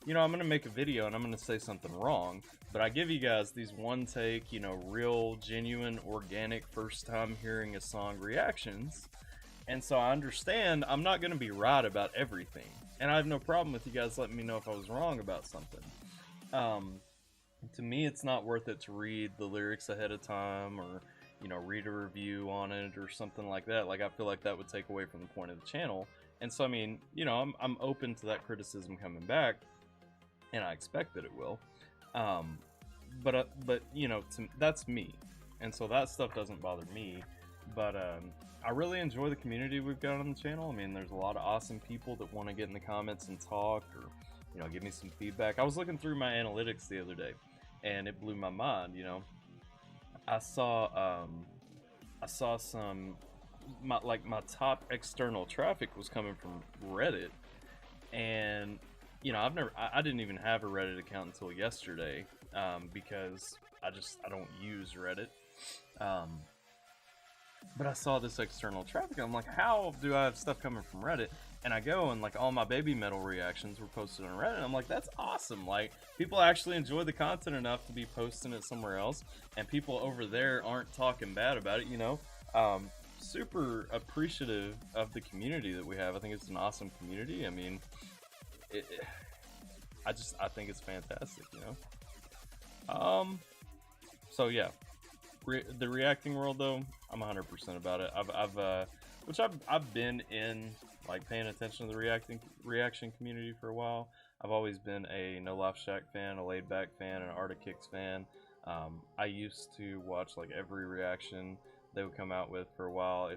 you know, I'm going to make a video and I'm going to say something wrong, but I give you guys these one take, you know, real, genuine, organic, first time hearing a song reactions. And so I understand I'm not going to be right about everything. And I have no problem with you guys letting me know if I was wrong about something. To me, it's not worth it to read the lyrics ahead of time, or, you know, read a review on it or something like that. Like, I feel like that would take away from the point of the channel. And so, I mean, you know, I'm open to that criticism coming back, and I expect that it will. But you know, that's me, and so that stuff doesn't bother me. But I really enjoy the community we've got on the channel. I mean, there's a lot of awesome people that want to get in the comments and talk, or, you know, give me some feedback. I was looking through my analytics the other day, and it blew my mind. You know, I saw some, my top external traffic was coming from Reddit, and, you know, I didn't even have a Reddit account until yesterday, because I don't use Reddit. But I saw this external traffic, and I'm like, how do I have stuff coming from Reddit? And I go, and, like, all my baby metal reactions were posted on Reddit, and I'm like, that's awesome. Like, people actually enjoy the content enough to be posting it somewhere else, and people over there aren't talking bad about it, you know? Super appreciative of the community that we have. I think it's an awesome community. I mean, I think it's fantastic, you know? So yeah, the reacting world though, I'm 100% about it. I've been in, like, paying attention to the reaction community for a while. I've always been a No Life Shack fan, a Laid Back fan, an Arctic Kicks fan. I used to watch, like, every reaction they would come out with for a while,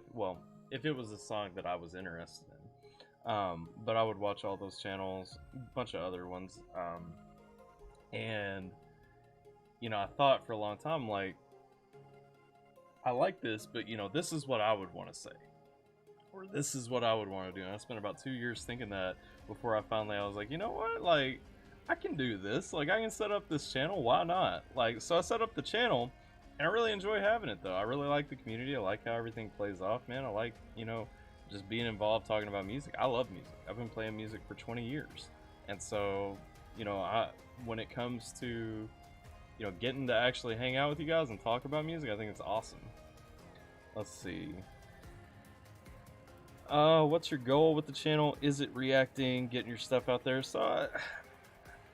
if it was a song that I was interested in. But I would watch all those channels, a bunch of other ones, and, you know, I thought for a long time, like, I like this, but, you know, this is what I would want to say, or this is what I would want to do. And I spent about 2 years thinking that before I was like, you know what, like, I can do this. Like, I can set up this channel, why not? Like, so I set up the channel, And I really enjoy having it, though. I really like the community. I like how everything plays off, man. I like, you know, just being involved, talking about music. I love music. I've been playing music for 20 years. And so, you know, when it comes to, you know, getting to actually hang out with you guys and talk about music, I think it's awesome. Let's see. What's your goal with the channel? Is it reacting, getting your stuff out there? So,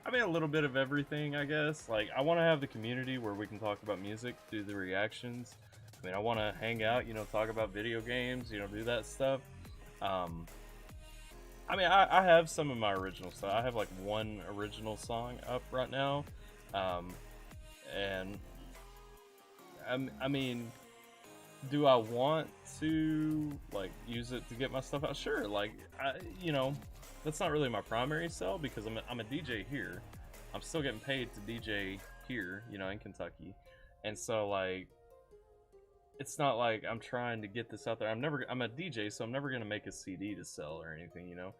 I mean, a little bit of everything, I guess. Like, I want to have the community where we can talk about music, do the reactions. I mean, I want to hang out, you know, talk about video games, you know, do that stuff. I mean, I have some of my original stuff. I have like one original song up right now. And I mean, do I want to like use it to get my stuff out? Sure. Like, you know, that's not really my primary sell because I'm a DJ here. I'm still getting paid to DJ here, you know, in Kentucky. And so like, it's not like I'm trying to get this out there. I'm a DJ, so I'm never going to make a CD to sell or anything, you know.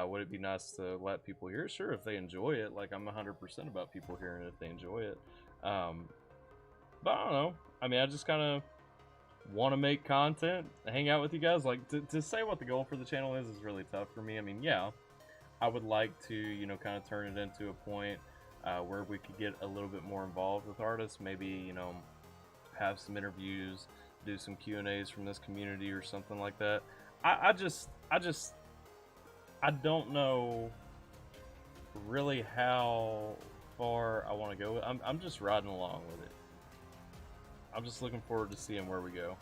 Would it be nice to let people hear it? Sure, if they enjoy it. Like, I'm 100% about people hearing it if they enjoy it. But I don't know. I mean, I just kind of want to make content, hang out with you guys. Like, to say what the goal for the channel is really tough for me. I mean, yeah, I would like to, you know, kind of turn it into a point where we could get a little bit more involved with artists. Maybe, you know, have some interviews, do some Q&As from this community or something like that. I don't know really how far I want to go. I'm just riding along with it. I'm just looking forward to seeing where we go.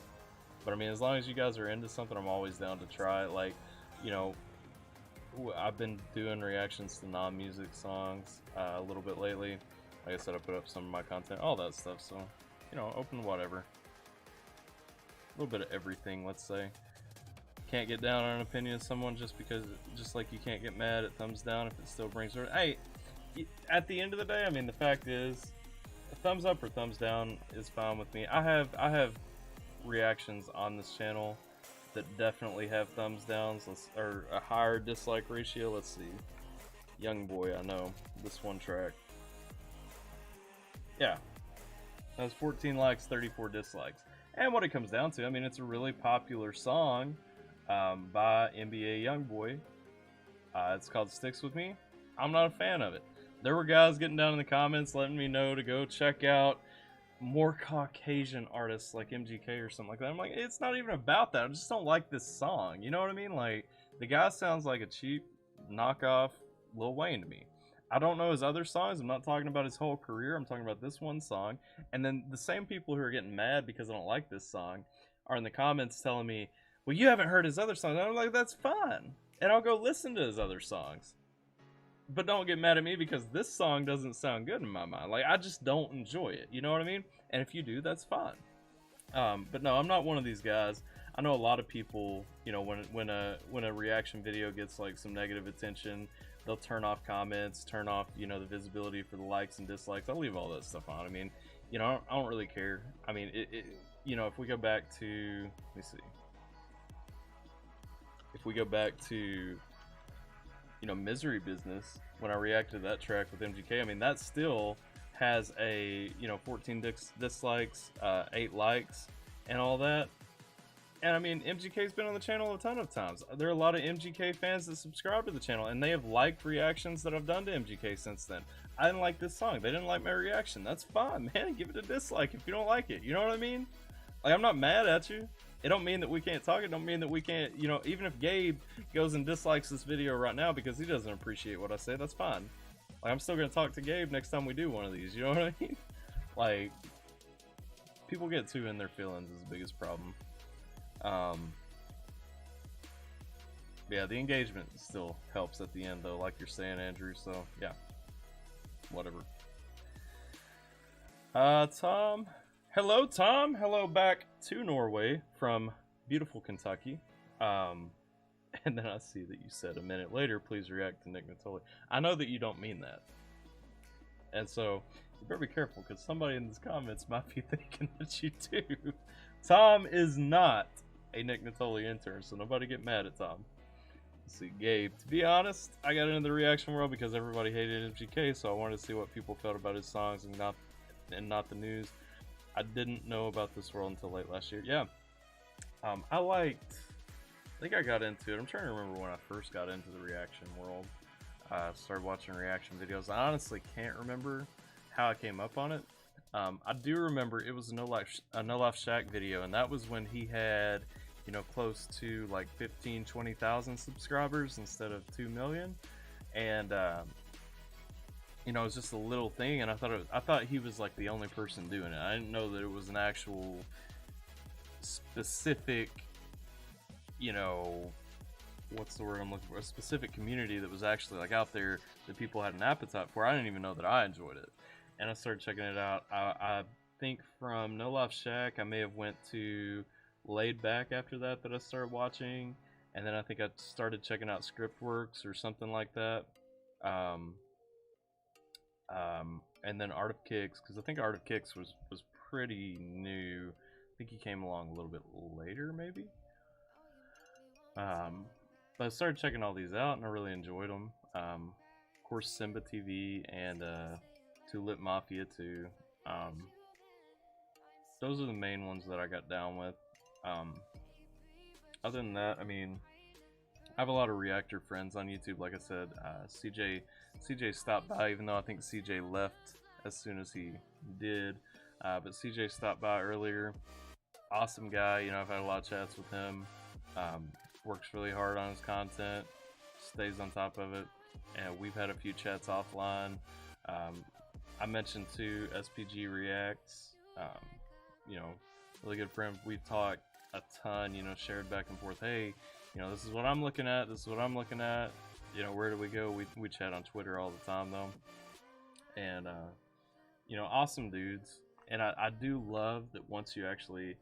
But I mean, as long as you guys are into something, I'm always down to try it. Like, you know, I've been doing reactions to non-music songs a little bit lately. Like I said, I put up some of my content, all that stuff. So, you know, open whatever. A little bit of everything, let's say. Can't get down on an opinion of someone just like you can't get mad at thumbs down if it still brings her. Hey, at the end of the day, I mean, the fact is, a thumbs up or thumbs down is fine with me. I have reactions on this channel that definitely have thumbs downs, or a higher dislike ratio. Let's see. Young Boy, I know this one track. Yeah, has 14 likes, 34 dislikes. And what it comes down to, I mean, it's a really popular song by NBA Youngboy. It's called Sticks With Me. I'm not a fan of it. There were guys getting down in the comments letting me know to go check out more Caucasian artists like MGK or something like that. I'm like, it's not even about that. I just don't like this song. You know what I mean? Like, the guy sounds like a cheap knockoff Lil Wayne to me. I don't know his other songs. I'm not talking about his whole career. I'm talking about this one song. And then the same people who are getting mad because I don't like this song are in the comments telling me, well, you haven't heard his other songs. And I'm like, that's fine. And I'll go listen to his other songs. But don't get mad at me because this song doesn't sound good in my mind. Like, I just don't enjoy it. You know what I mean? And if you do, that's fine. But no, I'm not one of these guys. I know a lot of people, you know, when a reaction video gets like some negative attention, they'll turn off comments, turn off, you know, the visibility for the likes and dislikes. I'll leave all that stuff on. I mean, you know, I don't really care. I mean, you know, if we go back to, let me see. If we go back to, you know, Misery Business, when I reacted to that track with MGK, I mean, that still has a, you know, 14 dislikes, 8 likes, and all that. And I mean, MGK's been on the channel a ton of times. There are a lot of MGK fans that subscribe to the channel, and they have liked reactions that I've done to MGK since then. I didn't like this song. They didn't like my reaction. That's fine, man. Give it a dislike if you don't like it. You know what I mean? Like, I'm not mad at you. It don't mean that we can't talk. It don't mean that we can't, you know, even if Gabe goes and dislikes this video right now because he doesn't appreciate what I say, that's fine. Like, I'm still going to talk to Gabe next time we do one of these. You know what I mean? Like, people get too in their feelings is the biggest problem. Yeah, the engagement still helps at the end though, like you're saying, Andrew, so yeah, whatever. Tom, hello back to Norway from beautiful Kentucky. And then I see that you said a minute later, please react to Nick Natoli. I know that you don't mean that, and so you better be careful because somebody in these comments might be thinking that you do. Tom is not a Nick Natoli intern, so nobody get mad at Tom. Let's see, Gabe. To be honest, I got into the reaction world because everybody hated MGK, so I wanted to see what people felt about his songs and not the news. I didn't know about this world until late last year. Yeah. I think I got into it. I'm trying to remember when I first got into the reaction world. Started watching reaction videos. I honestly can't remember how I came up on it. I do remember it was a No Life Shaq video, and that was when he had, you know, close to like 20,000 subscribers instead of 2 million. And you know, it was just a little thing, and I thought he was like the only person doing it. I didn't know that it was an actual specific, you know, what's the word I'm looking for? A specific community that was actually like out there that people had an appetite for. I didn't even know that I enjoyed it, and I started checking it out. I think from No Life Shack, I may have went to Laid Back after that I started watching, and then I think I started checking out Scriptworks or something like that. And then Art of Kicks, because I think Art of Kicks was pretty new. I think he came along a little bit later, maybe. But I started checking all these out, and I really enjoyed them. Of course, Simba TV and Tulip Mafia too. Those are the main ones that I got down with. Other than that, I mean, I have a lot of reactor friends on YouTube. Like I said, CJ stopped by, even though I think CJ left as soon as he did. But CJ stopped by earlier. Awesome guy. You know, I've had a lot of chats with him. Works really hard on his content. Stays on top of it. And we've had a few chats offline. I mentioned too, SPG Reacts. You know, really good friend. We've talked a ton, you know, shared back and forth. Hey, you know, this is what I'm looking at. This is what I'm looking at. You know, where do we go? We chat on Twitter all the time, though. And, you know, awesome dudes. And I do love that once you actually,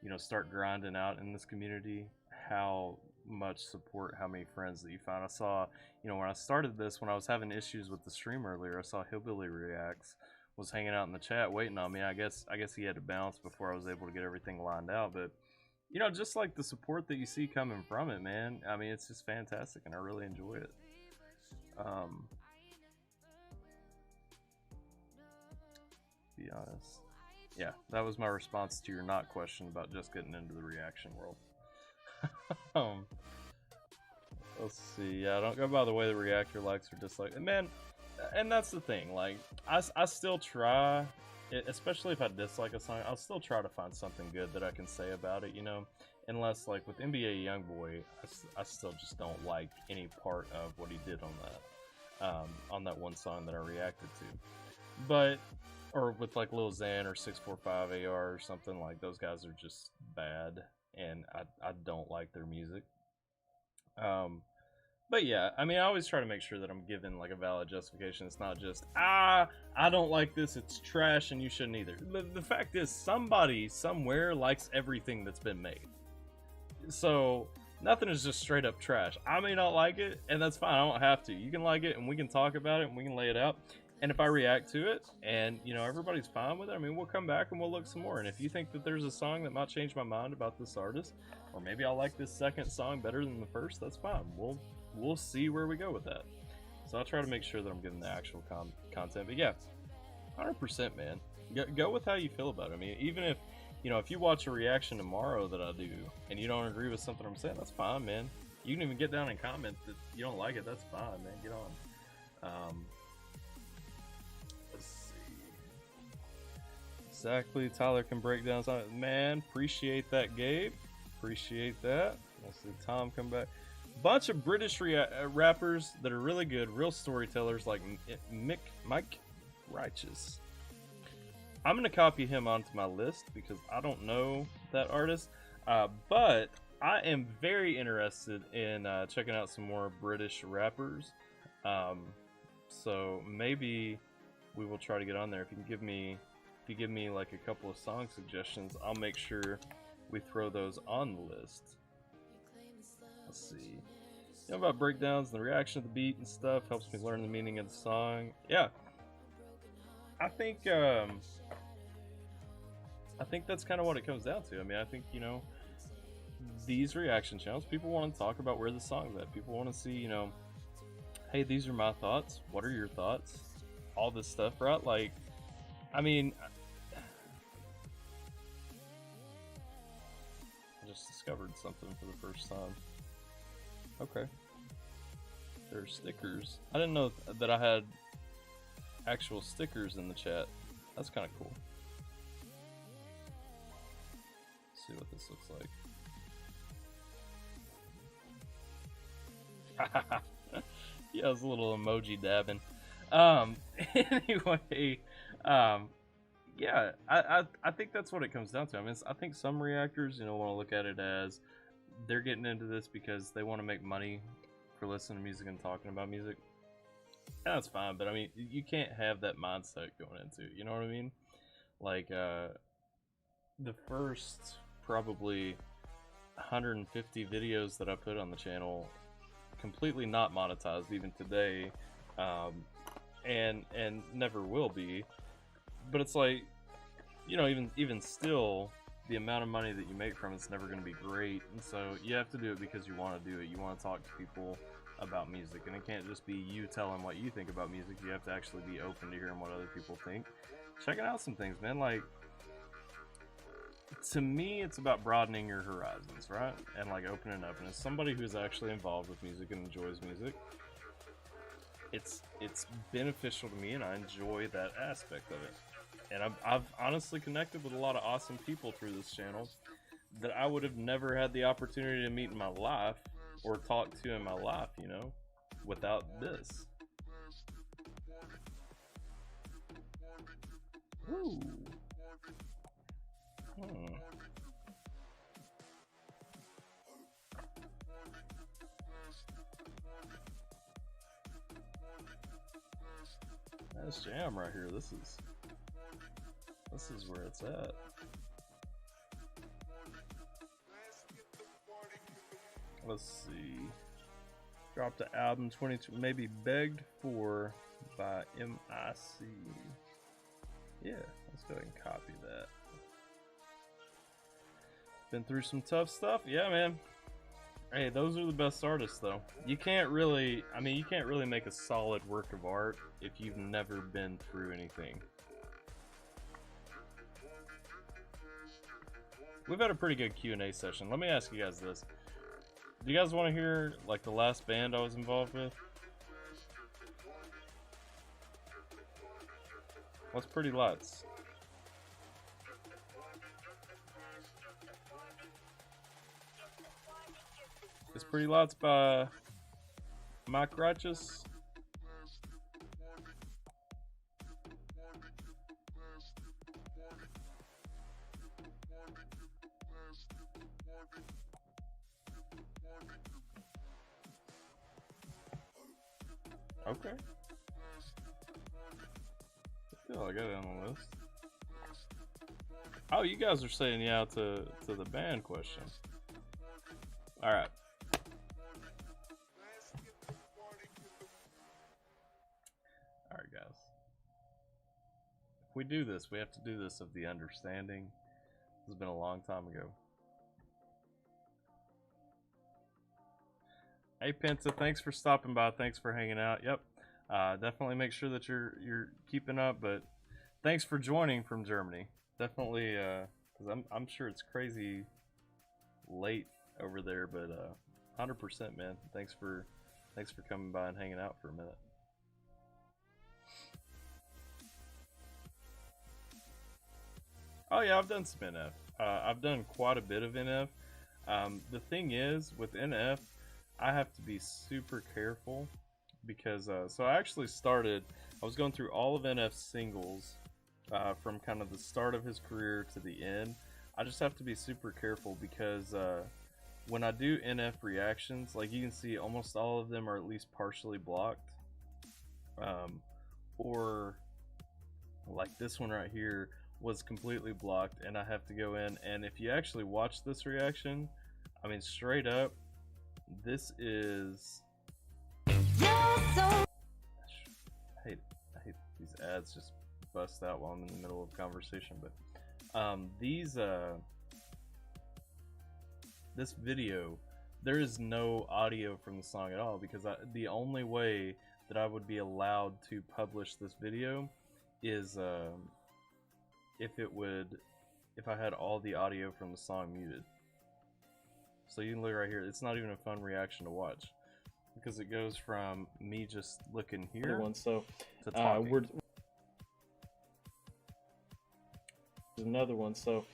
you know, start grinding out in this community, how much support, how many friends that you find. I saw, you know, when I started this, when I was having issues with the stream earlier, I saw Hillbilly Reacts was hanging out in the chat waiting on me. I guess he had to bounce before I was able to get everything lined out. But, you know, just like the support that you see coming from it, man, I mean, it's just fantastic, and I really enjoy it. Be honest. Yeah, that was my response to your not question about just getting into the reaction world. Let's see. Yeah, don't go by the way the reactor likes or dislikes. Man, and that's the thing. Like, I still try, especially if I dislike a song, I'll still try to find something good that I can say about it, you know? Unless, like, with NBA Youngboy, I still just don't like any part of what he did on that one song that I reacted to. But, or with, like, Lil Xan or 645 AR or something, like, those guys are just bad, and I don't like their music. But yeah, I mean, I always try to make sure that I'm giving like a valid justification. It's not just, I don't like this, it's trash, and you shouldn't either. The fact is, somebody somewhere likes everything that's been made. So nothing is just straight up trash. I may not like it, and that's fine. I don't have to. You can like it, and we can talk about it, and we can lay it out. And if I react to it, and you know everybody's fine with it, I mean, we'll come back and we'll look some more. And if you think that there's a song that might change my mind about this artist, or maybe I like this second song better than the first, that's fine. We'll see where we go with that. So I'll try to make sure that I'm giving the actual content. But yeah, 100%, man. Go with how you feel about it. I mean, even if, you know, if you watch a reaction tomorrow that I do and you don't agree with something I'm saying, that's fine, man. You can even get down and comment that you don't like it. That's fine, man. Get on. Let's see. Exactly. Tyler can break down something. Man, appreciate that, Gabe. Appreciate that. Let's see Tom come back. Bunch of British rappers that are really good, real storytellers like Mike Righteous. I'm going to copy him onto my list because I don't know that artist, but I am very interested in checking out some more British rappers. So maybe we will try to get on there. If you give me like a couple of song suggestions, I'll make sure we throw those on the list. Let's see. You know about breakdowns and the reaction of the beat and stuff helps me learn the meaning of the song. Yeah. I think that's kind of what it comes down to. I mean, I think, you know, these reaction channels, people want to talk about where the song's at. People want to see, you know, hey, these are my thoughts. What are your thoughts? All this stuff, right? Like, I mean, just discovered something for the first time. Okay. There are stickers. I didn't know that I had actual stickers in the chat. That's kind of cool. Let's see what this looks like. Yeah, it was a little emoji dabbing. Anyway, yeah, I think that's what it comes down to. I mean, I think some reactors, you know, want to look at it as they're getting into this because they want to make money for listening to music and talking about music. And that's fine, but I mean, you can't have that mindset going into it, you know what I mean? Like, the first probably 150 videos that I put on the channel, completely not monetized even today, and never will be. But it's like, you know, even still, the amount of money that you make from it's never going to be great, and so you have to do it because you want to do it. You want to talk to people about music, and it can't just be you telling what you think about music. You have to actually be open to hearing what other people think, checking out some things, man. Like, to me, it's about broadening your horizons, right? And like opening up. And as somebody who's actually involved with music and enjoys music, it's beneficial to me, and I enjoy that aspect of it. And I've honestly connected with a lot of awesome people through this channel that I would have never had the opportunity to meet in my life or talk to in my life, you know, without this. Ooh. That's jam right here. This is where it's at. Let's see. Dropped the album 22, maybe begged for by MIC. Yeah, let's go ahead and copy that. Been through some tough stuff. Yeah, man. Hey, those are the best artists, though. You can't really, I mean, you can't really make a solid work of art if you've never been through anything. We've had a pretty good Q&A session. Let me ask you guys this. Do you guys want to hear, like, the last band I was involved with? What's Pretty Lights? It's Pretty Lights by Mike Righteous. Okay. Still, I got it on the list. Oh, you guys are saying yeah to the band question. All right. All right, guys. If we do this, we have to do this of the understanding. This has been a long time ago. Hey Penta, thanks for stopping by. Thanks for hanging out. Yep, definitely make sure that you're keeping up. But thanks for joining from Germany. Definitely, because I'm sure it's crazy late over there. But 100%, man. Thanks for coming by and hanging out for a minute. Oh yeah, I've done some NF. I've done quite a bit of NF. The thing is, with NF, I have to be super careful because, so I actually started, I was going through all of NF's singles from kind of the start of his career to the end. I just have to be super careful because when I do NF reactions, like you can see almost all of them are at least partially blocked. Or like this one right here was completely blocked, and I have to go in, and if you actually watch this reaction, I mean straight up, this is I hate these ads just bust out while I'm in the middle of conversation, but this video, there is no audio from the song at all, because the only way that I would be allowed to publish this video is if I had all the audio from the song muted. So you can look right here. It's not even a fun reaction to watch because it goes from me just looking here So to talking. Another one. So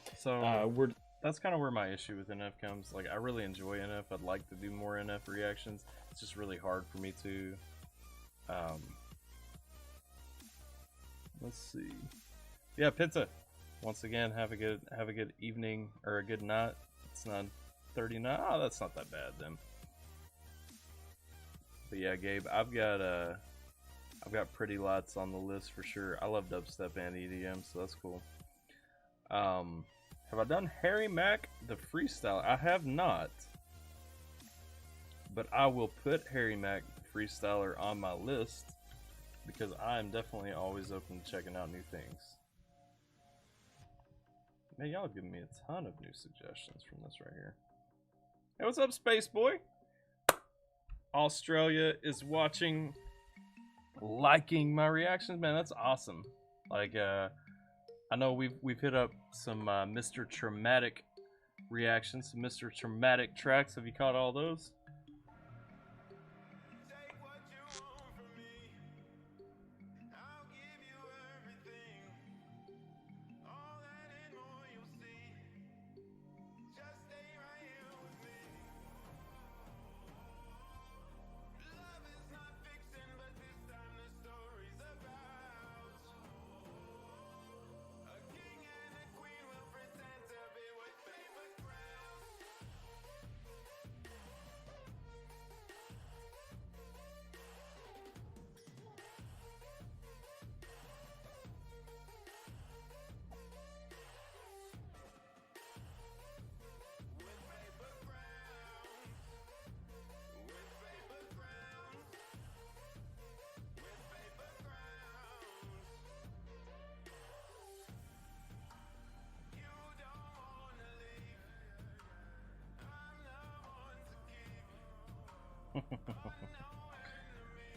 that's kind of where my issue with NF comes. Like, I really enjoy NF. I'd like to do more NF reactions. It's just really hard for me to. Let's see. Yeah, pizza. Once again, have a good evening or a good night. It's 9:39. Oh, that's not that bad then. But yeah, Gabe, I've got Pretty Lights on the list for sure. I love dubstep and EDM, so that's cool. Have I done Harry Mack the freestyle? I have not, but I will put Harry Mack the freestyler on my list because I am definitely always open to checking out new things. Man, y'all giving me a ton of new suggestions from this right here. Hey, what's up, Space Boy? Australia is watching, liking my reactions. Man, that's awesome. Like, I know we've hit up some Mr. Traumatic reactions, some Mr. Traumatic tracks. Have you caught all those?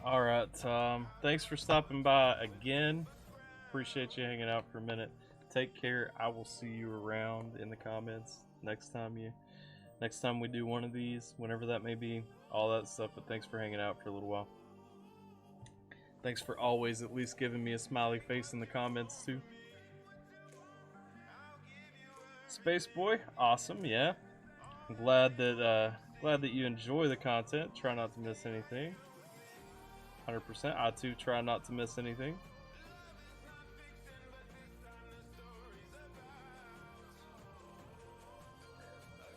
Alright, thanks for stopping by again. Appreciate you hanging out for a minute. Take care. I will see you around in the comments next time we do one of these, whenever that may be, all that stuff. But thanks for hanging out for a little while. Thanks for always at least giving me a smiley face in the comments too. Space Boy, awesome, yeah. I'm glad that you enjoy the content. Try not to miss anything. 100%. I too try not to miss anything.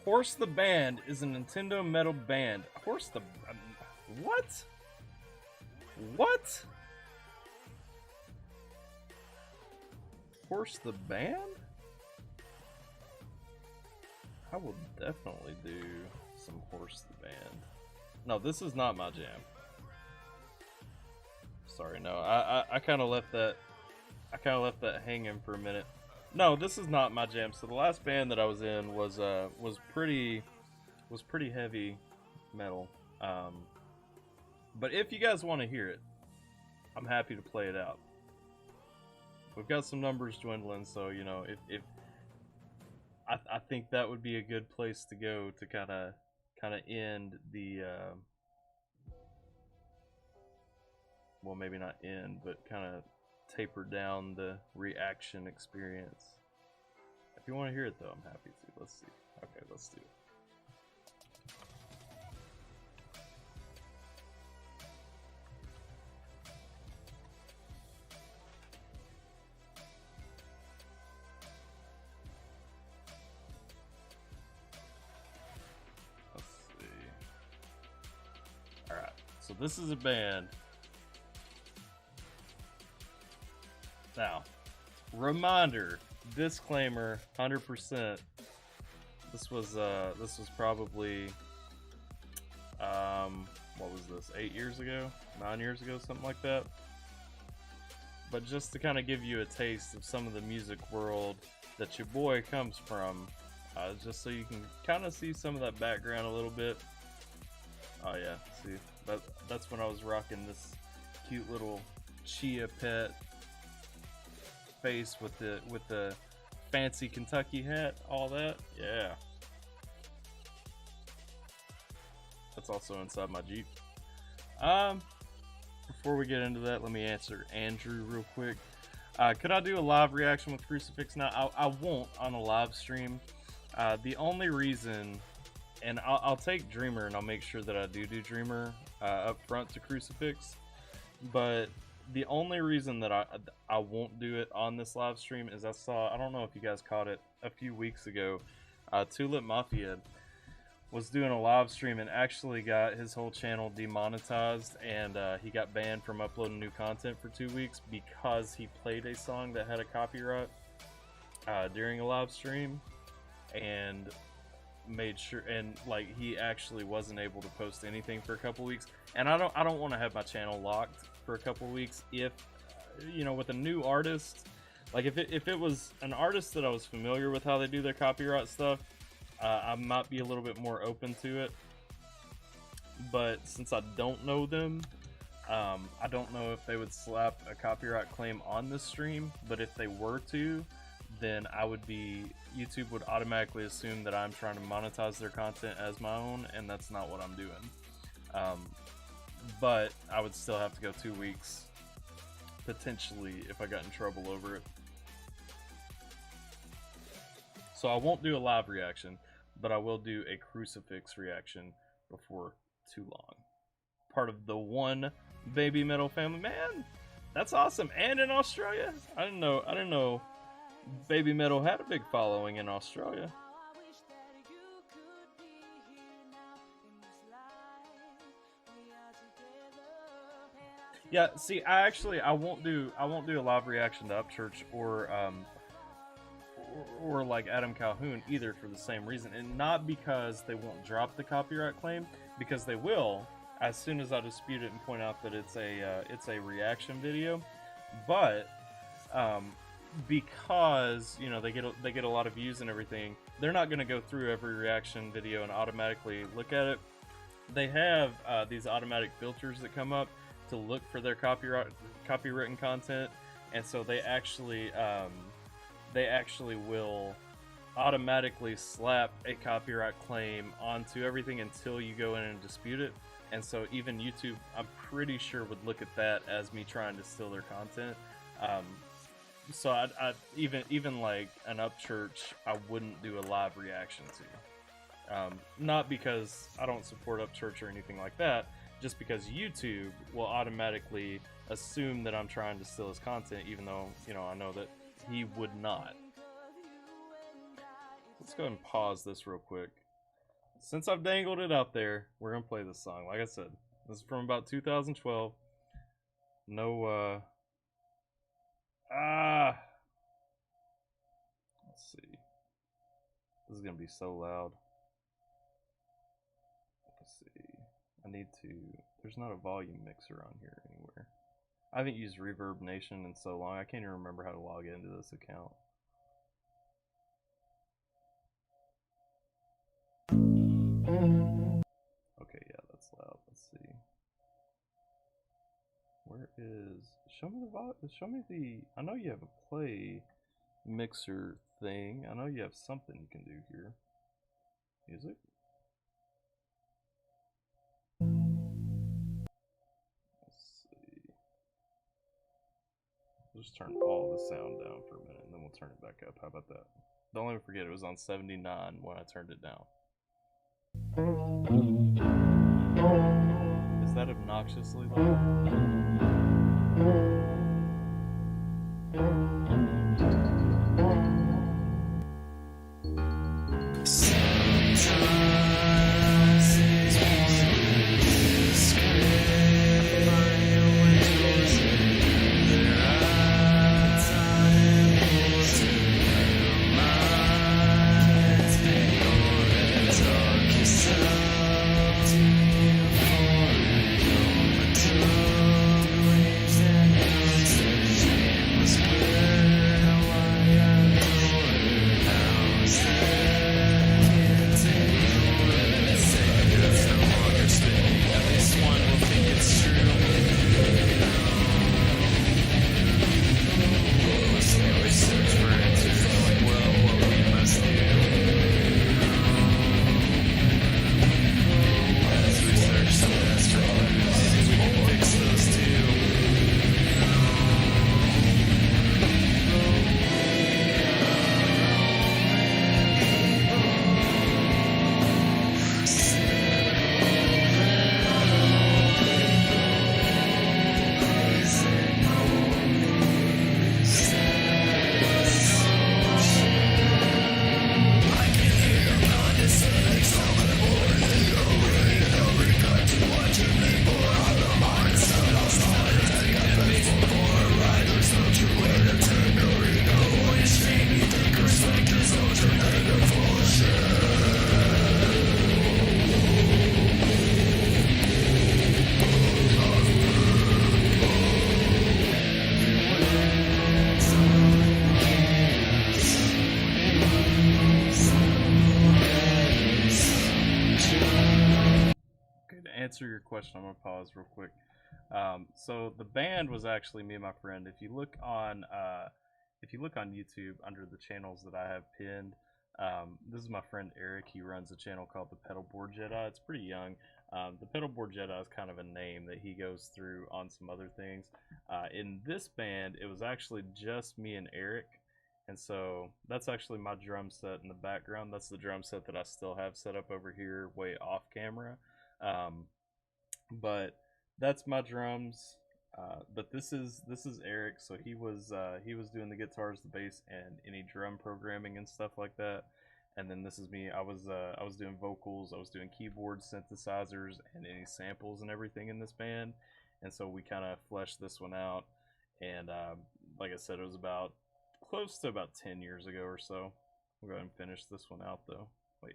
Horse the Band is a Nintendo metal band. Horse the... what? What? Horse the Band? I will definitely do some Horse the Band. No, this is not my jam. Sorry, no. I kind of left that hanging for a minute. No, this is not my jam. So the last band that I was in was pretty heavy metal. But if you guys want to hear it, I'm happy to play it out. We've got some numbers dwindling, so you know, if I think that would be a good place to go to kind of end the well, maybe not end, but kind of taper down the reaction experience. If you want to hear it though, I'm happy to. Let's see. Okay, let's do it. Let's see. Alright, so this is a band. Now, reminder, disclaimer, 100%. This was probably, what was this? 8 years ago, 9 years ago, something like that. But just to kind of give you a taste of some of the music world that your boy comes from, just so you can kind of see some of that background a little bit. Oh yeah, see, that's when I was rocking this cute little chia pet face with the fancy Kentucky hat, all that. Yeah. That's also inside my Jeep. Before we get into that, let me answer Andrew real quick. Could I do a live reaction with Crucifix now? I won't on a live stream. The only reason, and I'll take Dreamer and I'll make sure that I do Dreamer up front to Crucifix, but the only reason that I won't do it on this live stream is I don't know if you guys caught it a few weeks ago, Tulip Mafia was doing a live stream and actually got his whole channel demonetized, and he got banned from uploading new content for 2 weeks because he played a song that had a copyright during a live stream, and made sure, and like he actually wasn't able to post anything for a couple weeks. And I don't want to have my channel locked for a couple weeks if with a new artist, like if it was an artist that I was familiar with how they do their copyright stuff, I might be a little bit more open to it. But since I don't know them, I don't know if they would slap a copyright claim on this stream, but if they were to, then YouTube would automatically assume that I'm trying to monetize their content as my own, and that's not what I'm doing. But I would still have to go 2 weeks, potentially, if I got in trouble over it. So I won't do a live reaction, but I will do a Crucifix reaction before too long. Part of the One Baby Metal family. Man, that's awesome. And in Australia? I didn't know Baby Metal had a big following in Australia. Yeah, see, I won't do a live reaction to Upchurch or like Adam Calhoun either, for the same reason, and not because they won't drop the copyright claim, because they will as soon as I dispute it and point out that it's a reaction video, but because they get a lot of views and everything, they're not going to go through every reaction video and automatically look at it. They have these automatic filters that come up to look for their copywritten content, and so they actually will automatically slap a copyright claim onto everything until you go in and dispute it. And so even YouTube, I'm pretty sure, would look at that as me trying to steal their content. So I even like an Upchurch, I wouldn't do a live reaction to. Not because I don't support Upchurch or anything like that, just because YouTube will automatically assume that I'm trying to steal his content, even though, I know that he would not. Let's go ahead and pause this real quick. Since I've dangled it out there, we're going to play this song. Like I said, this is from about 2012. No, let's see. This is going to be so loud. Let's see. There's not a volume mixer on here anywhere. I haven't used Reverb Nation in so long, I can't even remember how to log into this account. Okay, yeah, that's loud. Let's see. Where is... Show me the... I know you have a play mixer thing. I know you have something you can do here. Music? We'll just turn all the sound down for a minute, and then we'll turn it back up. How about that? Don't let me forget, it was on 79 when I turned it down. Is that obnoxiously loud? answer your question, I'm gonna pause real quick. So the band was actually me and my friend. If you look on YouTube under the channels that I have pinned, this is my friend Eric. He runs a channel called the Pedalboard Jedi. It's pretty young. The Pedalboard Jedi is kind of a name that he goes through on some other things. In this band, it was actually just me and Eric. And so that's actually my drum set in the background. That's the drum set that I still have set up over here way off camera. But that's my drums. But this is Eric. So he was doing the guitars, the bass, and any drum programming and stuff like that. And then this is me. I was doing vocals. I was doing keyboards, synthesizers, and any samples and everything in this band. And so we kind of fleshed this one out. And like I said, it was about close to about 10 years ago or so. We'll go ahead and finish this one out though. Wait.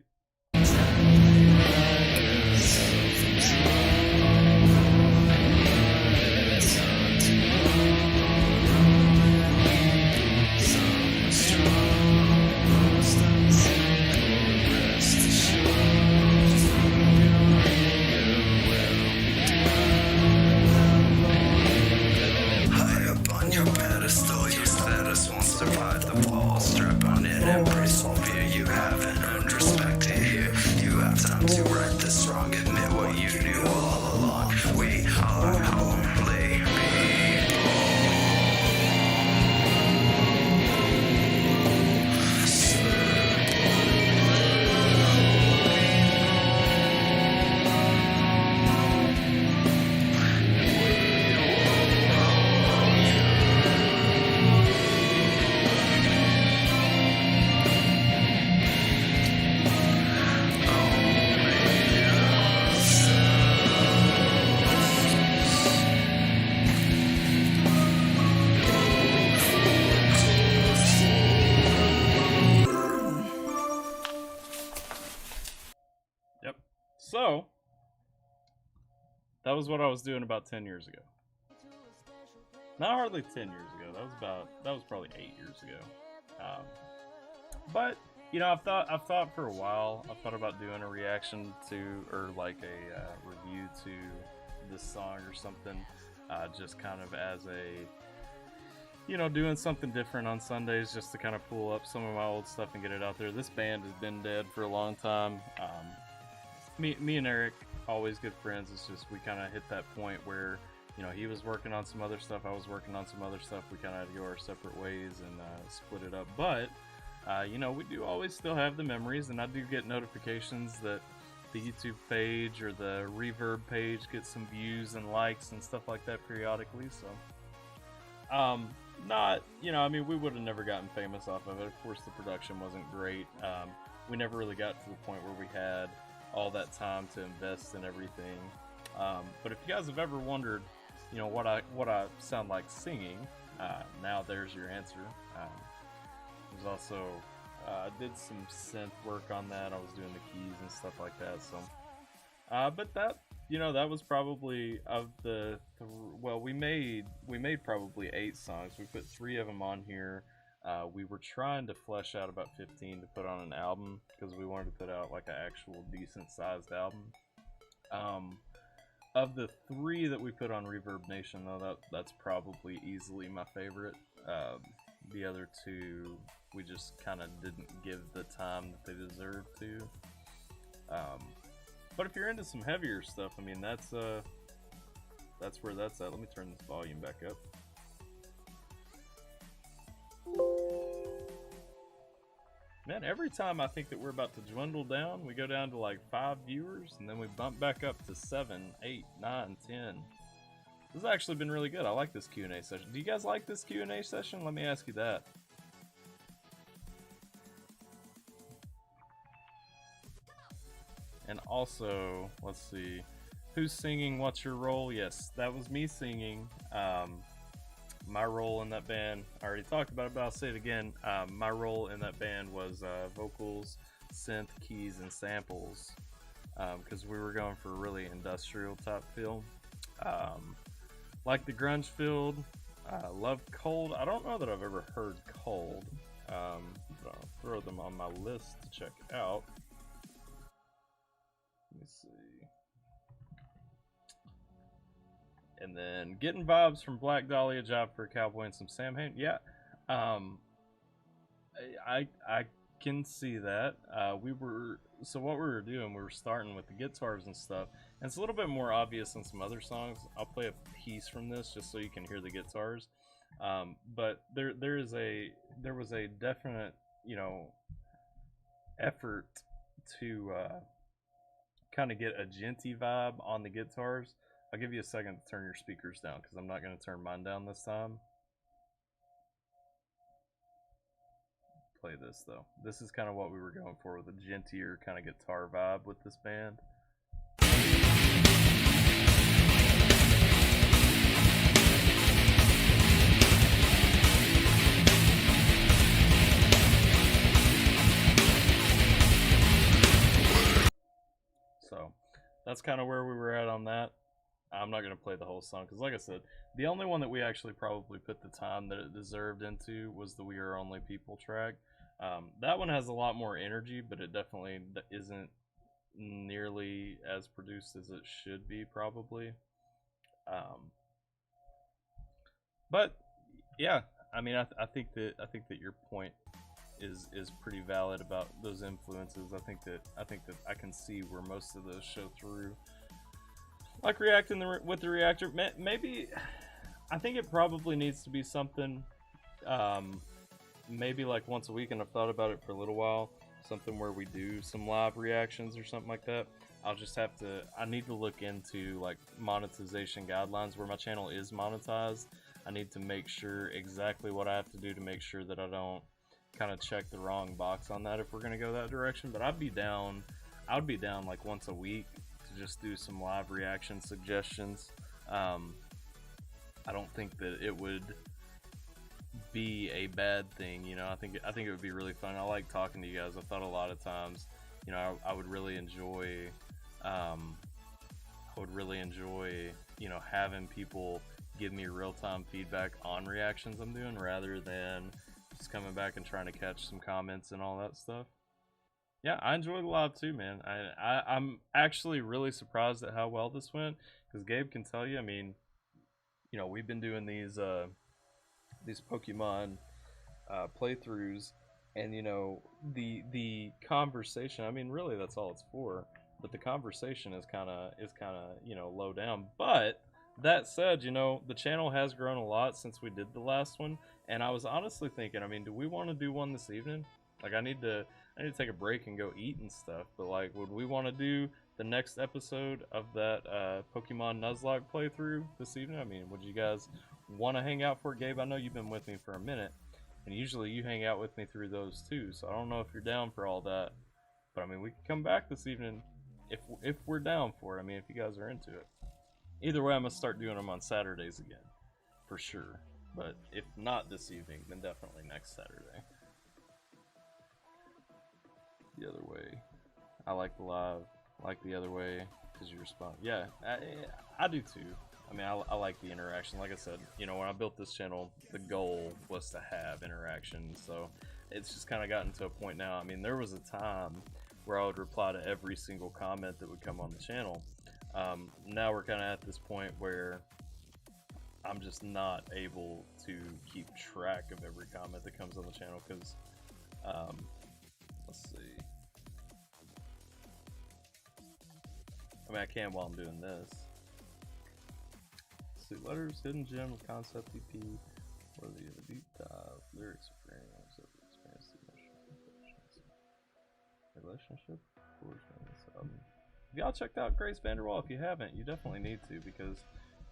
So, that was what I was doing about 10 years ago. Not hardly 10 years ago. That was probably 8 years ago. But you know, I've thought for a while. I've thought about doing a reaction to, or like a review to this song or something. Just kind of as a, you know, doing something different on Sundays, just to kind of pull up some of my old stuff and get it out there. This band has been dead for a long time. Me and Eric, always good friends. It's just we kind of hit that point where, you know, he was working on some other stuff, I was working on some other stuff. We kind of had to go our separate ways and split it up. But you know, we do always still have the memories, and I do get notifications that the YouTube page or the Reverb page gets some views and likes and stuff like that periodically. So not, you know, I mean, we would have never gotten famous off of it. Of course, the production wasn't great. We never really got to the point where we had all that time to invest in everything. But if you guys have ever wondered, you know, what I sound like singing, now there's your answer. There's also I did some synth work on that. I was doing the keys and stuff like that. So, but that, you know, that was probably of the well, we made probably 8 songs. We put 3 of them on here. We were trying to flesh out about 15 to put on an album because we wanted to put out like an actual decent sized album. Of the 3 that we put on Reverb Nation, though, that's probably easily my favorite. The other 2 we just kind of didn't give the time that they deserved to. But if you're into some heavier stuff, I mean, that's where that's at. Let me turn this volume back up. Man, every time I think that we're about to dwindle down, we go down to like 5 viewers, and then we bump back up to 7, 8, 9, 10. This has actually been really good. I like this Q&A session. Do you guys like this Q&A session? Let me ask you that. And also, let's see, who's singing What's Your Role? Yes, that was me singing. My role in that band, I already talked about it, but I'll say it again. My role in that band was vocals, synth, keys, and samples, because we were going for a really industrial type feel. Like the grunge field, love Cold. I don't know that I've ever heard Cold, but I'll throw them on my list to check out. Let me see. And then getting vibes from Black Dahlia, Job for a Cowboy, and some Sam Hain. Yeah, I can see that. What we were doing, we were starting with the guitars and stuff, and it's a little bit more obvious than some other songs. I'll play a piece from this just so you can hear the guitars. But there was a definite, you know, effort to kind of get a genty vibe on the guitars. I'll give you a second to turn your speakers down because I'm not going to turn mine down this time. Play this though. This is kind of what we were going for, with a gentler kind of guitar vibe with this band. So that's kind of where we were at on that. I'm not going to play the whole song because, like I said, the only one that we actually probably put the time that it deserved into was the We Are Only People track. That one has a lot more energy, but it definitely isn't nearly as produced as it should be, probably. But yeah, I mean, I think that your point is pretty valid about those influences. I think that I can see where most of those show through. Like reacting with the reactor, maybe I think it probably needs to be something, maybe like once a week, and I've thought about it for a little while, something where we do some live reactions or something like that. I'll just have to, I need to look into like monetization guidelines where my channel is monetized. I need to make sure exactly what I have to do to make sure that I don't kind of check the wrong box on that if we're going to go that direction. But I'd be down like once a week to just do some live reaction suggestions. I don't think that it would be a bad thing, you know. I think it would be really fun. I like talking to you guys. I thought a lot of times, you know, I would really enjoy you know, having people give me real-time feedback on reactions I'm doing rather than just coming back and trying to catch some comments and all that stuff. Yeah, I enjoyed the live too, man. I'm actually really surprised at how well this went, because Gabe can tell you, I mean, you know, we've been doing these Pokemon playthroughs, and you know, the conversation, I mean, really that's all it's for, but the conversation is kind of you know, low down. But that said, you know, the channel has grown a lot since we did the last one, and I was honestly thinking, I mean, do we want to do one this evening? Like, I need to take a break and go eat and stuff, but like, would we want to do the next episode of that Pokemon Nuzlocke playthrough this evening? I mean, would you guys want to hang out for it? Gabe, I know you've been with me for a minute, and usually you hang out with me through those too, so I don't know if you're down for all that, but I mean, we can come back this evening if we're down for it. I mean, if you guys are into it. Either way, I'm gonna start doing them on Saturdays again, for sure. But if not this evening, then definitely next Saturday. The other way, I like the live. I like the other way because you respond. Yeah, I do too. I mean, I like the interaction. Like I said, you know, when I built this channel, the goal was to have interaction. So it's just kind of gotten to a point now. I mean, there was a time where I would reply to every single comment that would come on the channel. Now we're kind of at this point where I'm just not able to keep track of every comment that comes on the channel because, let's see. I mean, I can while I'm doing this. Let's see, letters, hidden gem, concept EP, worthy of a deep dive, lyrics, experience, relationship. If y'all checked out Grace Vanderwall, if you haven't, you definitely need to, because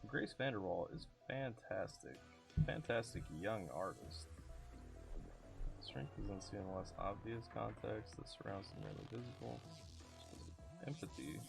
Grace Vanderwall is fantastic young artist. Strength is in seeing less obvious context that surrounds the merely visible. Empathy.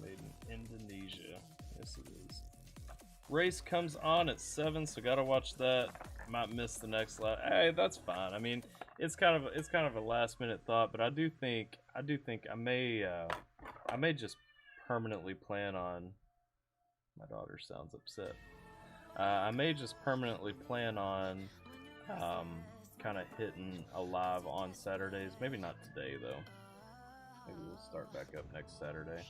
Made in Indonesia. Yes, it is. Race comes on at 7, so gotta watch that. Might miss the next lap. Hey, that's fine. I mean, it's kind of a last minute thought, but I do think I may just permanently plan on. My daughter sounds upset. I may just permanently plan on kind of hitting a live on Saturdays. Maybe not today though. Maybe we'll start back up next Saturday.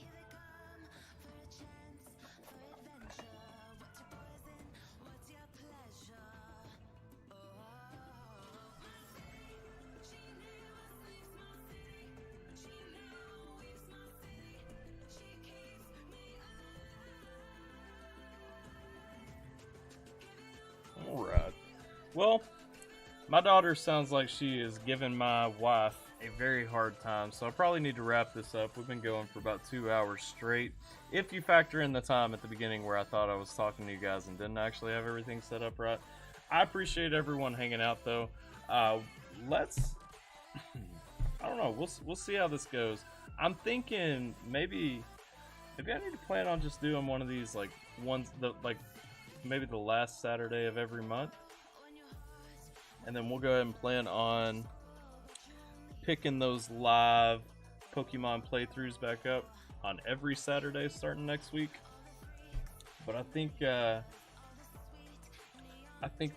Alright. Well, my daughter sounds like she is giving my wife a very hard time, so I probably need to wrap this up. We've been going for about 2 hours straight. If you factor in the time at the beginning where I thought I was talking to you guys and didn't actually have everything set up right. I appreciate everyone hanging out though. Let's I don't know, we'll see how this goes. I'm thinking maybe I need to plan on just doing one of these like maybe the last Saturday of every month. And then we'll go ahead and plan on picking those live Pokemon playthroughs back up on every Saturday starting next week. But I think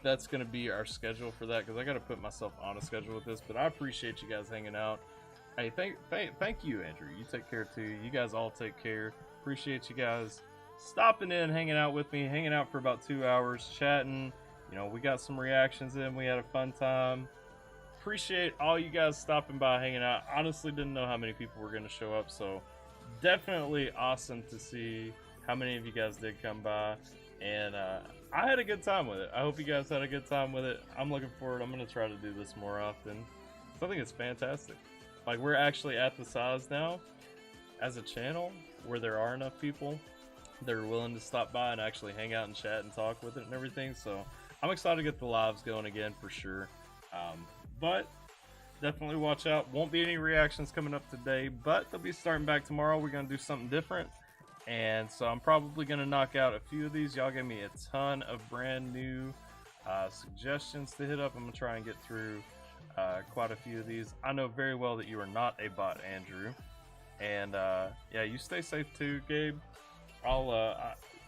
that's going to be our schedule for that, because I got to put myself on a schedule with this. But I appreciate you guys hanging out. Hey, thank you, Andrew. You take care too. You guys all take care. Appreciate you guys stopping in, hanging out with me, hanging out for about 2 hours, chatting. You know, we got some reactions in. We had a fun time. Appreciate all you guys stopping by, hanging out. Honestly, didn't know how many people were going to show up, so definitely awesome to see how many of you guys did come by. And I had a good time with it. I hope you guys had a good time with it. I'm looking forward. I'm going to try to do this more often. So I think it's fantastic. Like, we're actually at the size now as a channel where there are enough people that are willing to stop by and actually hang out and chat and talk with it and everything. So I'm excited to get the lives going again for sure. But definitely watch out. Won't be any reactions coming up today, but they'll be starting back tomorrow. We're going to do something different. And so I'm probably going to knock out a few of these. Y'all gave me a ton of brand new suggestions to hit up. I'm going to try and get through quite a few of these. I know very well that you are not a bot, Andrew. And yeah, you stay safe too, Gabe.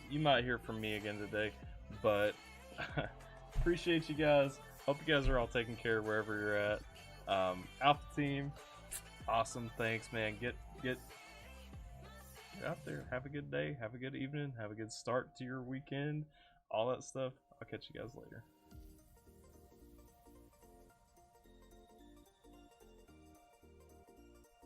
You might hear from me again today, but appreciate you guys. Hope you guys are all taking care wherever you're at. Alpha team, awesome. Thanks, man. Get out there. Have a good day. Have a good evening. Have a good start to your weekend. All that stuff. I'll catch you guys later.